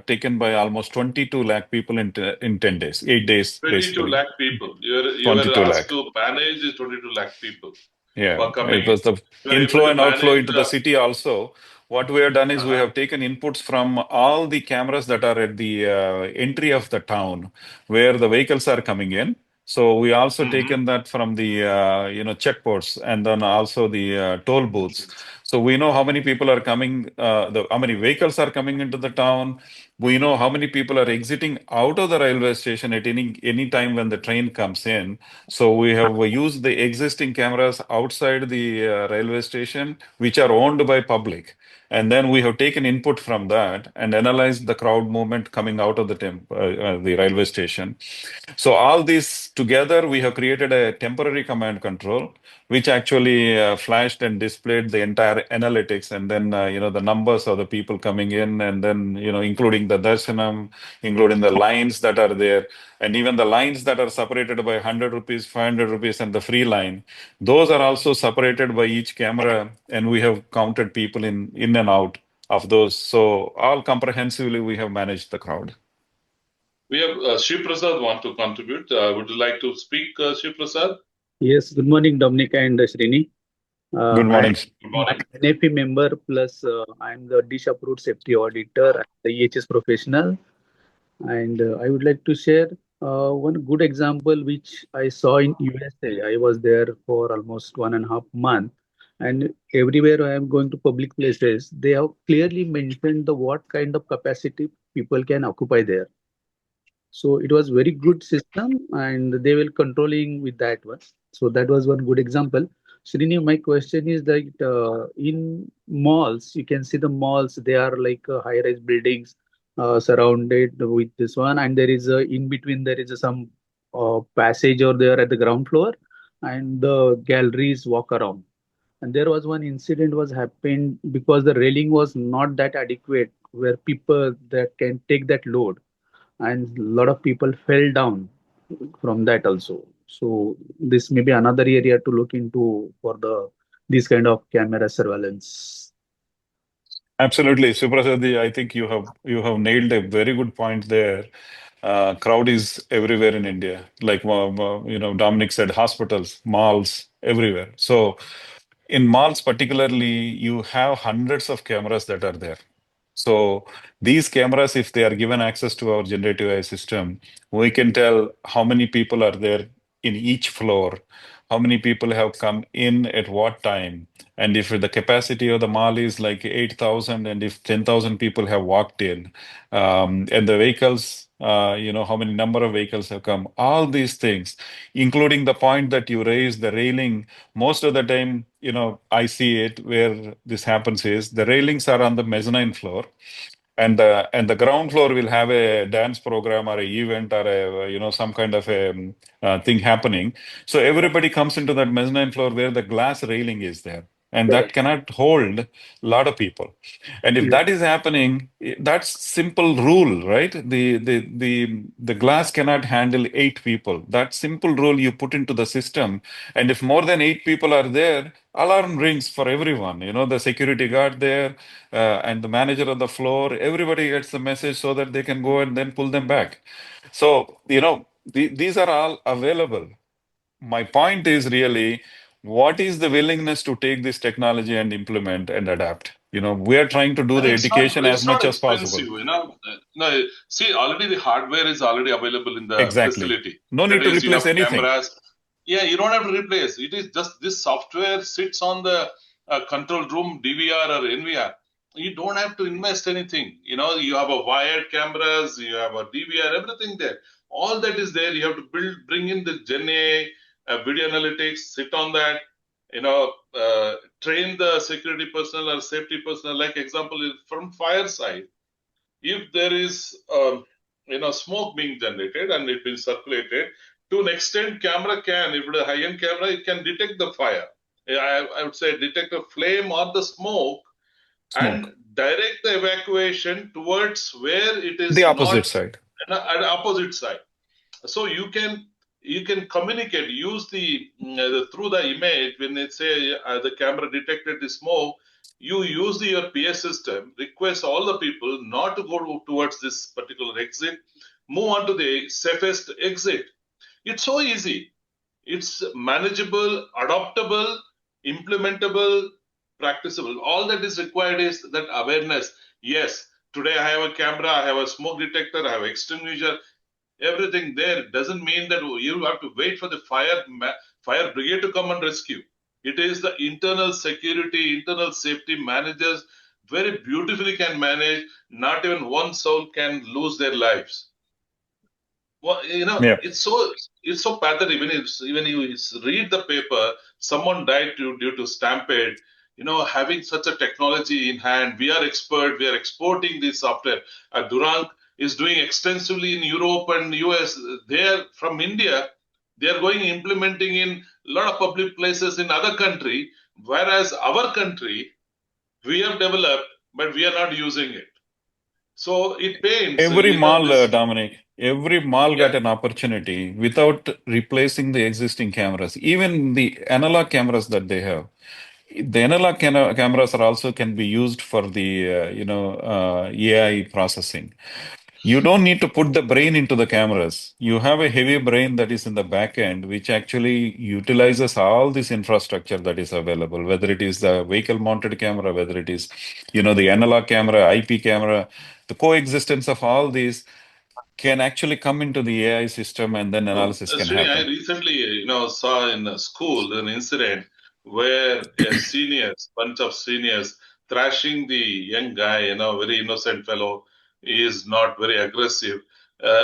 taken by almost 22 lakh people in 10 days, 8 days 22 basically. lakh people. You were 22 asked lakh. to manage 22 lakh people Yeah, who are coming it in. was the You are able inflow to and outflow manage. into the city also. What we have done is we Uh-huh. have taken inputs from all the cameras that are at the entry of the town where the vehicles are coming in. So we also Mm-hmm. taken that from the checkposts and then also the toll booths. So we know how many people are coming, how many vehicles are coming into the town. We know how many people are exiting out of the railway station at any time when the train comes in. So we have used the existing cameras outside the railway station, which are owned by public. And then we have taken input from that and analyzed the crowd movement coming out of the railway station. So all these together, we have created a temporary command control, which actually flashed and displayed the entire analytics, and then the numbers of the people coming in, and then including the darshanam, including the lines that are there, and even the lines that are separated by 100 rupees, 500 rupees, and the free line. Those are also separated by each camera, and we have counted people in and out of those. So all comprehensively, we have managed the crowd. We have Shiv Prasad want to contribute. Would you like to speak, Shiv Prasad? Yes, good morning, Dominic and Srini. Good I'm morning. Good morning. an NFP member plus I'm the dish approved safety auditor and the EHS professional. And I would like to share one good example which I saw in USA. I was there for almost 1.5 months, and everywhere I am going to public places, they have clearly mentioned the what kind of capacity people can occupy there. So it was very good system and they will controlling with that one. So that was one good example. Srini, my question is that in malls, you can see the malls, they are like high-rise buildings surrounded with this one, and there is a in between there is a, some passage or there at the ground floor, and the galleries walk around. And there was one incident was happened because the railing was not that adequate where people that can take that load, and a lot of people fell down from that also. So this may be another area to look into for the this kind of camera surveillance. Absolutely, Suprasad, I think you have nailed a very good point there. Crowd is everywhere in India. Like Dominic said, hospitals, malls, everywhere. So in malls particularly, you have hundreds of cameras that are there. So these cameras, if they are given access to our generative AI system, we can tell how many people are there in each floor, how many people have come in at what time, and if the capacity of the mall is like 8,000, and if 10,000 people have walked in, and the vehicles, how many number of vehicles have come, all these things, including the point that you raised, the railing. Most of the time, I see it where this happens is the railings are on the mezzanine floor, and the ground floor will have a dance program or a event or a some kind of a thing happening. So everybody comes into that mezzanine floor where the glass railing is there, and that Correct. cannot hold a lot of people. And if Yeah. that is happening, that's simple rule, right? The glass cannot handle 8 people. That simple rule you put into the system, and if more than 8 people are there, alarm rings for everyone. The security guard there, and the manager on the floor, everybody gets the message so that they can go and then pull them back. So, these are all available. My point is really, what is the willingness to take this technology and implement and adapt? We are trying to do And the education as it's much not as expensive, possible. No, see, already the hardware is already available in the Exactly. facility. No That need to is, you replace have anything. cameras. Yeah, you don't have to replace. It is just this software sits on the control room, DVR or NVR. You don't have to invest anything. You have a wired cameras, you have a DVR, everything there. All that is there. You have to bring in the Gen AI, video analytics, sit on that. Train the security personnel or safety personnel. Like example is from fire side, if there is smoke being generated and it being circulated, to an extent camera can, if it is a high-end camera, it can detect the fire. I would say detect a flame or the smoke and Smoke. direct the evacuation towards where it The is not opposite side. at the opposite side. So you can communicate, use through the image. When it say the camera detected the smoke, you use your PA system, request all the people not to go towards this particular exit, move on to the safest exit. It's so easy. It's manageable, adoptable, implementable, practicable. All that is required is that awareness. Yes, today I have a camera, I have a smoke detector, I have extinguisher, everything there. Doesn't mean that you have to wait for the fire brigade to come and rescue. It is the internal security, internal safety managers very beautifully can manage. Not even one soul can lose their lives. Well, Yeah. it's so pathetic. Even you read the paper, someone died due to stampede. Having such a technology in hand, we are expert. We are exporting this software. Durang is doing extensively in Europe and US. They are from India. They are going implementing in a lot of public places in other country. Whereas our country, we have developed, but we are not using it. So it pains. Every mall, This. Dominic, every mall Yeah. got an opportunity without replacing the existing cameras, even the analog cameras that they have. The analog cameras are also can be used for the AI processing. You don't need to put the brain into the cameras. You have a heavy brain that is in the back end, which actually utilizes all this infrastructure that is available, whether it is the vehicle mounted camera, whether it is, the analog camera, IP camera, the coexistence of all these can actually come into the AI system, and then analysis can Srini, I happen. recently, saw in a school an incident where bunch of seniors, thrashing the young guy, very innocent fellow, he is not very aggressive,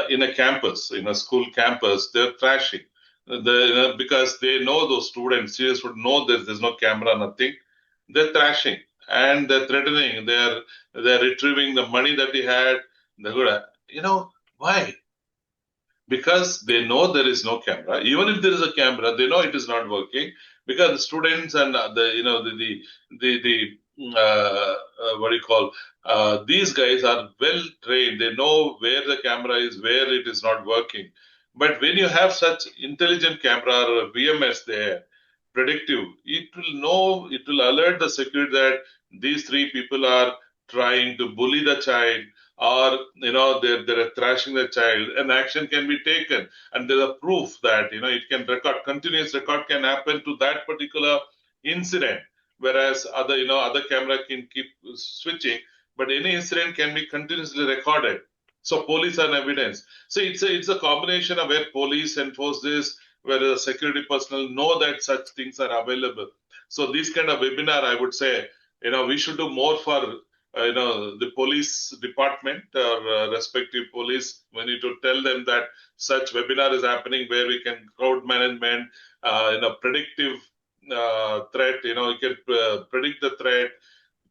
in a campus, in a school campus, they're thrashing. Because they know those students, seniors would know that there's no camera, nothing. They're thrashing and they're threatening. They're retrieving the money that he had. They're good. Why? Because they know there is no camera. Even if there is a camera, they know it is not working because the students and what do you call, these guys are well trained. They know where the camera is, where it is not working. But when you have such intelligent camera or a VMS there, predictive, it will alert the security that these three people are trying to bully the child, or they're thrashing the child, and action can be taken, and there's a proof that it can record, continuous record can happen to that particular incident, whereas other camera can keep switching, but any incident can be continuously recorded. So police and evidence, so it's a combination of where police enforce this, where the security personnel know that such things are available. So these kind of webinar, I would say, we should do more for the police department or respective police. We need to tell them that such webinar is happening where we can crowd management, predictive threat. You can predict the threat.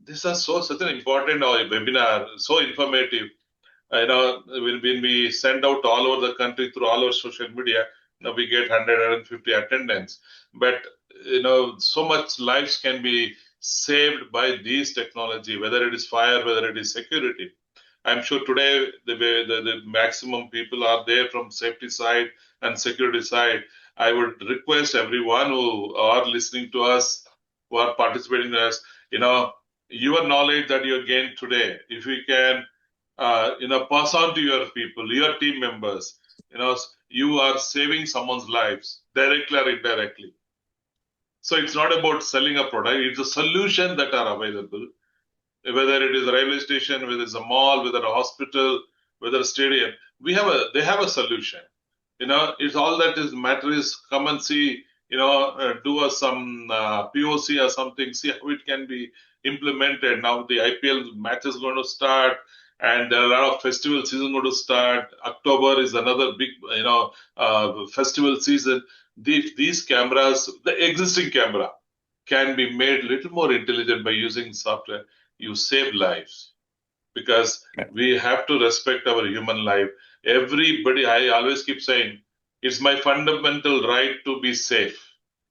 These are such an important webinar, so informative. When we send out all over the country through all our social media, we get 100, 150 attendance. But, so much lives can be saved by these technology, whether it is fire, whether it is security. I'm sure today the maximum people are there from safety side and security side. I would request everyone who are listening to us, who are participating in us, your knowledge that you gained today, if we can pass on to your people, your team members. You are saving someone's lives directly or indirectly. So it's not about selling a product; it's a solution that are available. Whether it is a railway station, whether it's a mall, whether a hospital, whether a stadium, they have a solution. It's all that is matter is come and see. Do some POC or something. See how it can be implemented. Now the IPL match is going to start, and there are a lot of festival season going to start. October is another big, festival season. These cameras, the existing camera, can be made a little more intelligent by using software. You save lives because Yeah. we have to respect our human life. Everybody, I always keep saying, it's my fundamental right to be safe.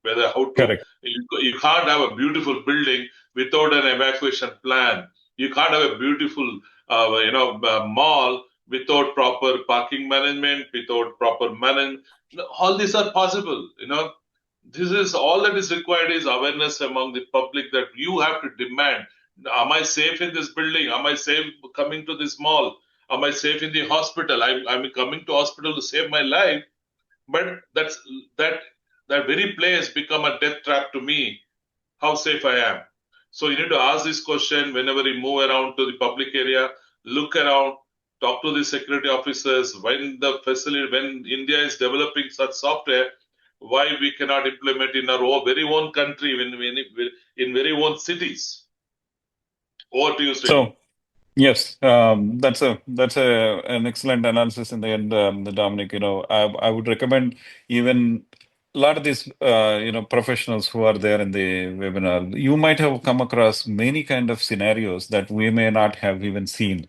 Whether how to, Correct. you can't have a beautiful building without an evacuation plan. You can't have a beautiful, mall without proper parking management, without proper management. All these are possible. This is all that is required is awareness among the public that you have to demand. Am I safe in this building? Am I safe coming to this mall? Am I safe in the hospital? I'm coming to hospital to save my life, but that that very place become a death trap to me. How safe I am. So you need to ask this question whenever you move around to the public area. Look around, talk to the security officers. When India is developing such software, why we cannot implement in our very own country, in very own cities? Over to you, Srini. So, yes, that's an excellent analysis in the end, Dominic. I would recommend even a lot of these professionals who are there in the webinar. You might have come across many kind of scenarios that we may not have even seen.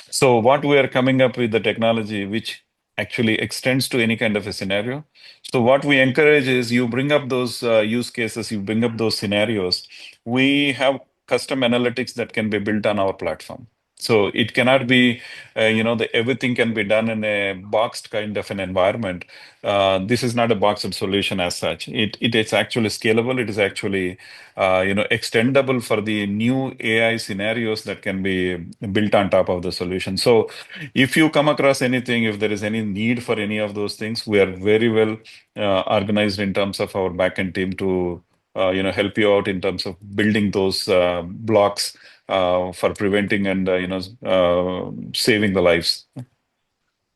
So, what we are coming up with the technology which actually extends to any kind of a scenario. So, what we encourage is you bring up those use cases, you bring up those scenarios. We have custom analytics that can be built on our platform. So it cannot be, everything can be done in a boxed kind of an environment. This is not a boxed solution as such. It is actually scalable. It is actually, extendable for the new AI scenarios that can be built on top of the solution. So if you come across anything, if there is any need for any of those things, we are very well organized in terms of our backend team to, help you out in terms of building those blocks for preventing and saving the lives.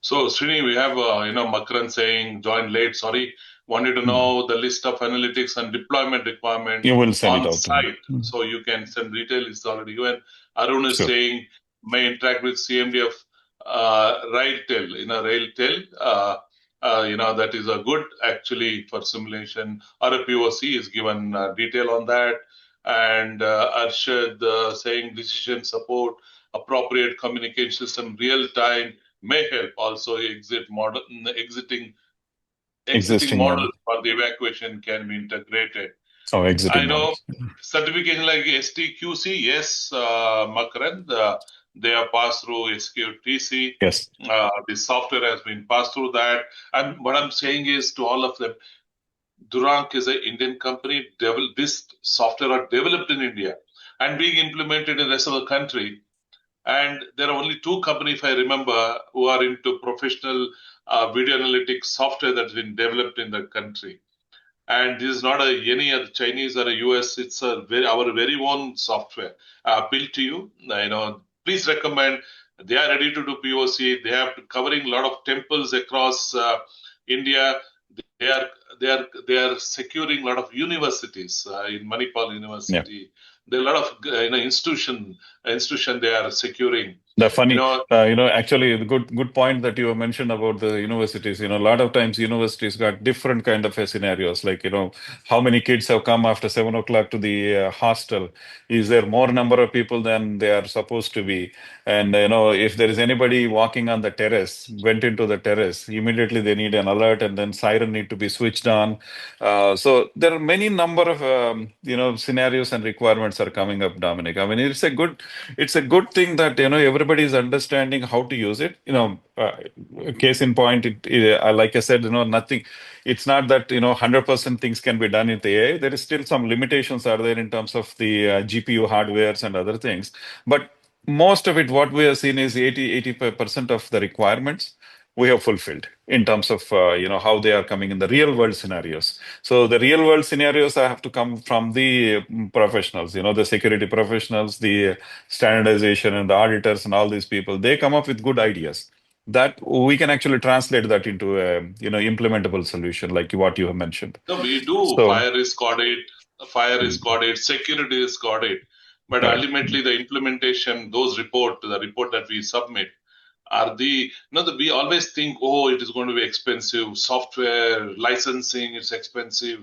So, Srini, we have, Makran saying, join late, sorry. Wanted to know the list of analytics and deployment requirement You will send it on out to me. site. So you can send detail, it's already given. Arun is Sure. saying, may interact with CMD of RailTel, RailTel. That is a good actually for simulation. Or a POC is given detail on that. And Arshad saying decision support, appropriate communication system, real time may help also exiting Existing models model. for the evacuation can be integrated. Oh, I exiting know models. certification like STQC, yes, Makarand, they are passed through SQTC. Yes. The software has been passed through that. And what I'm saying is to all of them, Durang is an Indian company. This software are developed in India and being implemented in the rest of the country. And there are only two companies, if I remember, who are into professional video analytics software that's been developed in the country. And this is not any other Chinese or a US. It's our very own software built to you. Please recommend. They are ready to do POC. They are covering a lot of temples across India. they are they are securing a lot of universities in Manipal Yeah. University. There are a lot of institution they are securing. The You funny, know, actually, the good point that you mentioned about the universities. A lot of times universities got different kind of scenarios. Like, how many kids have come after 7 o'clock to the hostel? Is there more number of people than they are supposed to be? And if there is anybody walking on the terrace, went into the terrace, immediately they need an alert, and then siren need to be switched on. So there are many number of scenarios and requirements are coming up, Dominic. I mean, it's a good thing that everybody is understanding how to use it. Case in point, like I said, nothing. It's not that 100% things can be done with AI. There is still some limitations are there in terms of the GPU hardwares and other things. But most of it, what we have seen is 85% of the requirements we have fulfilled in terms of how they are coming in the real world scenarios. So the real world scenarios have to come from the professionals, the security professionals, the standardization and the auditors and all these people. They come up with good ideas that we can actually translate that into a implementable solution like what you have mentioned. no, we do. So Fire is got it, security is got it. But correct, ultimately, the implementation, the report that we submit, are we always think, oh, it is going to be expensive. Software licensing, it's expensive.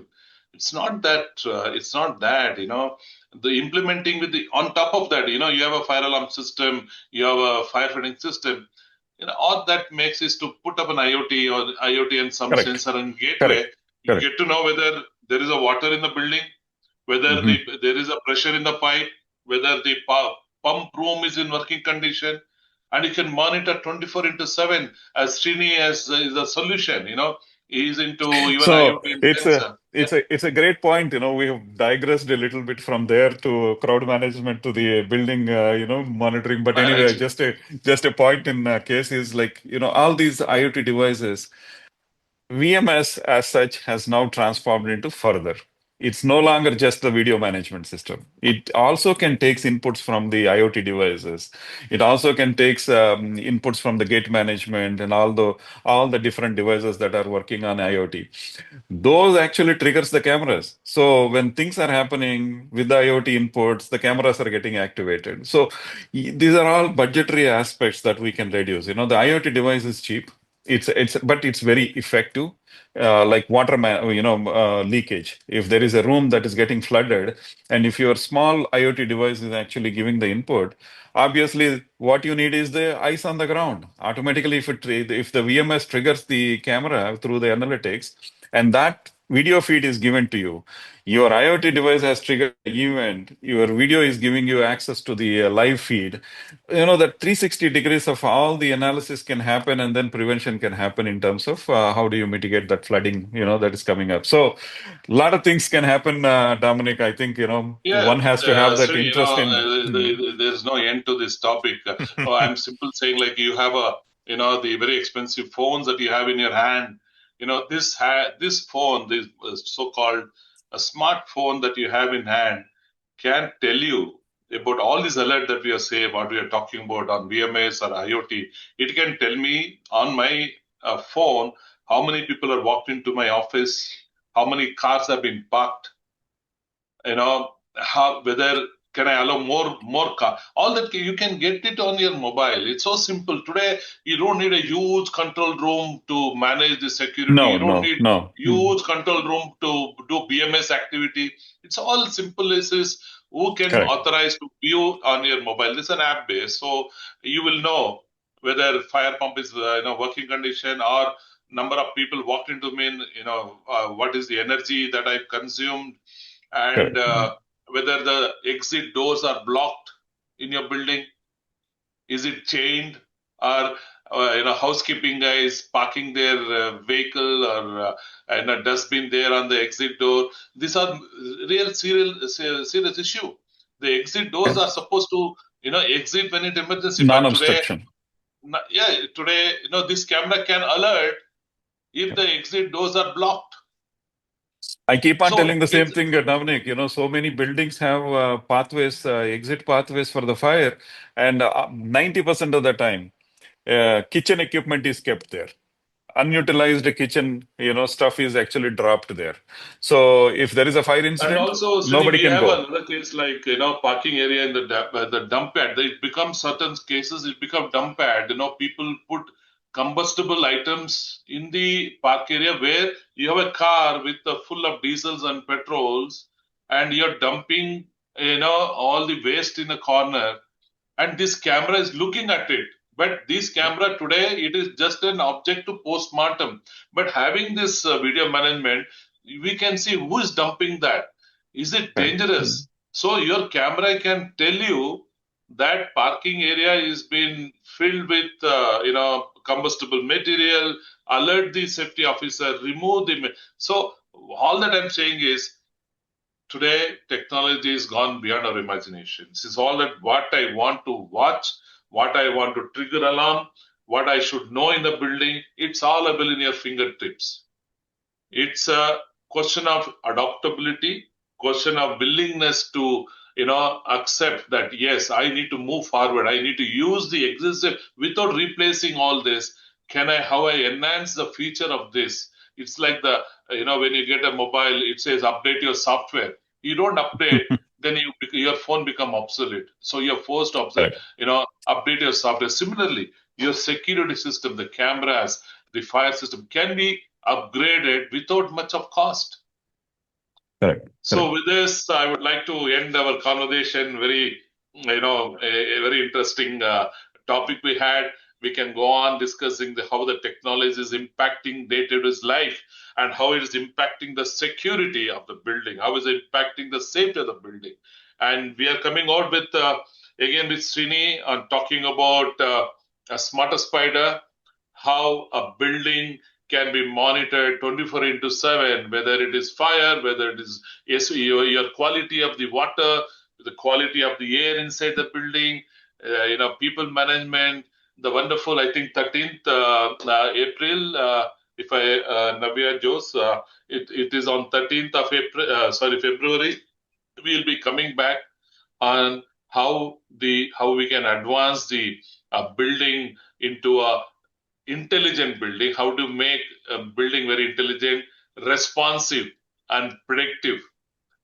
It's not that. It's not that. The implementing on top of that, you have a fire alarm system, you have a firefighting system. All that makes is to put up an IoT and some correct, sensor and gateway. correct, You correct. get to know whether there is a water in the building, whether Hmm. there is a pressure in the pipe, whether the pump room is in working condition, and you can monitor 24 into 7 as Srini is a solution. He's into even So IoT and it's a sensor. Yeah. it's a it's a great point. We have digressed a little bit from there to crowd management to the building, monitoring. But anyway, Manage. just a point in case is like all these IoT devices. VMS as such has now transformed into further. It's no longer just the video management system. It also can take inputs from the IoT devices. It also can take inputs from the gate management and all the different devices that are working on IoT. Those actually triggers the cameras. So when things are happening with the IoT inputs, the cameras are getting activated. So these are all budgetary aspects that we can reduce. The IoT device is cheap. But it's very effective. Like leakage. If there is a room that is getting flooded, and if your small IoT device is actually giving the input, obviously what you need is the eyes on the ground. Automatically, if the VMS triggers the camera through the analytics, and that video feed is given to you, your IoT device has triggered the event. Your video is giving you access to the live feed. That 360 degrees of all the analysis can happen, and then prevention can happen in terms of how do you mitigate that flooding that is coming up. So a lot of things can happen, Dominic. I think Yeah, one has to have that Srini, interest in. there's no end to this topic. I'm simple saying like you have the very expensive phones that you have in your hand. This phone, this so-called a smartphone that you have in hand can tell you about all these alert that we are saying, what we are talking about on VMS or IoT. It can tell me on my phone how many people are walked into my office, how many cars have been parked, how whether can I allow more car, all that you can get it on your mobile. It's so simple today. You don't need a huge control room to manage the security. No, You don't no, need no. huge control room to do BMS activity. It's all simple. Is who can Correct, authorize to view on your mobile. This is an app base, so you will know whether fire pump is working condition, or number of people walked into me, what is the energy that I've consumed, and correct. whether the exit doors are blocked in your building. Is it chained, or housekeeping guys parking their vehicle, or and a dustbin there on the exit door? These are real serious issue. The exit doors Okay. are supposed to exit when it emergency, but today, Non-obstruction. this camera can alert if the exit doors are blocked. I keep on So telling the same it's thing, Dominic. So many buildings have pathways, exit pathways for the fire, and 90% of the time, kitchen equipment is kept there. unutilized kitchen, stuff is actually dropped there. So if there is a fire And incident, also, Srini, nobody we can have go. another case like, parking area in the dump pad. It becomes certain cases, it becomes dump pad. People put combustible items in the park area where you have a car with full of diesels and petrols, and you're dumping, all the waste in a corner, and this camera is looking at it. But this camera today, it is just an object to post-mortem. But having this video management, we can see who is dumping that. Is it Correct. dangerous? So your camera can tell you that parking area is being filled with combustible material. Alert the safety officer, remove the. So all that I'm saying is, today technology has gone beyond our imagination. This is all that what I want to watch, what I want to trigger alarm, what I should know in the building. It's all available in your fingertips. It's a question of adaptability, question of willingness to accept that yes, I need to move forward. I need to use the existing without replacing all this. Can I how I enhance the feature of this? It's like the when you get a mobile, it says update your software. You don't update, then your phone become obsolete. So you're forced to Correct. update your software. Similarly, your security system, the cameras, the fire system can be upgraded without much of cost. Correct. So Correct. with this, I would like to end our conversation. A very interesting topic we had. We can go on discussing how the technology is impacting day-to-day life and how it is impacting the security of the building, how is it impacting the safety of the building. And we are coming out with, again with Srini on talking about a smarter spider, how a building can be monitored 24 into 7, whether it is fire, whether it is your quality of the water, the quality of the air inside the building, people management, the wonderful, I think, 13th April, if I, Navya Jose, it is on 13th of April, February, we'll be coming back on how we can advance the building into a intelligent building, how to make a building very intelligent, responsive, and predictive.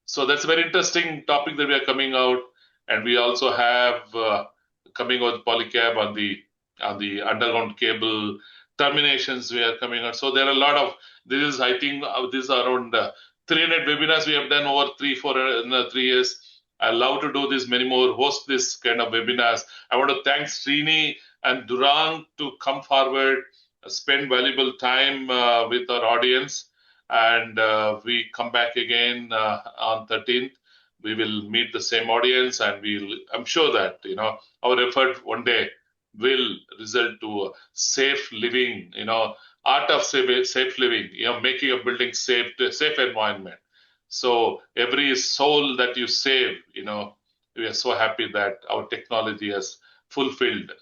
So that's a very interesting topic that we are coming out, and we also have coming out Polycab on the underground cable terminations. We are coming out. So there are a lot of this is I think this is around 300 webinars we have done over 3 years. I love to do this many more, host this kind of webinars. I want to thank Srini and Durang to come forward, spend valuable time with our audience, and we come back again on 13th. We will meet the same audience, and I'm sure that our effort one day will result to safe living. Art of safe living. Making a building safe environment. So every soul that you save, we are so happy that our technology has fulfilled.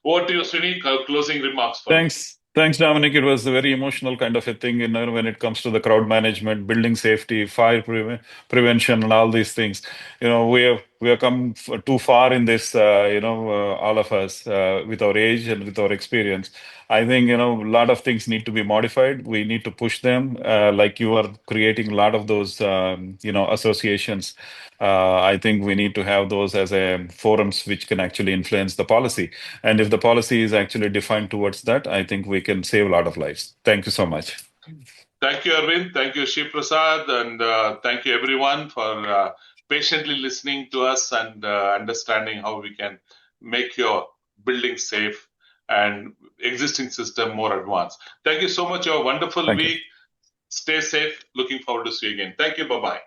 Over to you, Srini. Closing remarks for me. Thanks, Dominic. It was a very emotional kind of a thing, when it comes to the crowd management, building safety, fire prevention, and all these things. We have come too far in this. All of us, with our age and with our experience. I think a lot of things need to be modified. We need to push them, like you are creating a lot of those, associations. I think we need to have those as a forums which can actually influence the policy. And if the policy is actually defined towards that, I think we can save a lot of lives. Thank you so much. Thank you, Arvind. Thank you, Shiv Prasad. And thank you, everyone, for patiently listening to us and understanding how we can make your building safe and existing system more advanced. Thank you so much. Have a wonderful Thank you. week. Stay safe. Looking forward to see you again. Thank you. Bye-bye.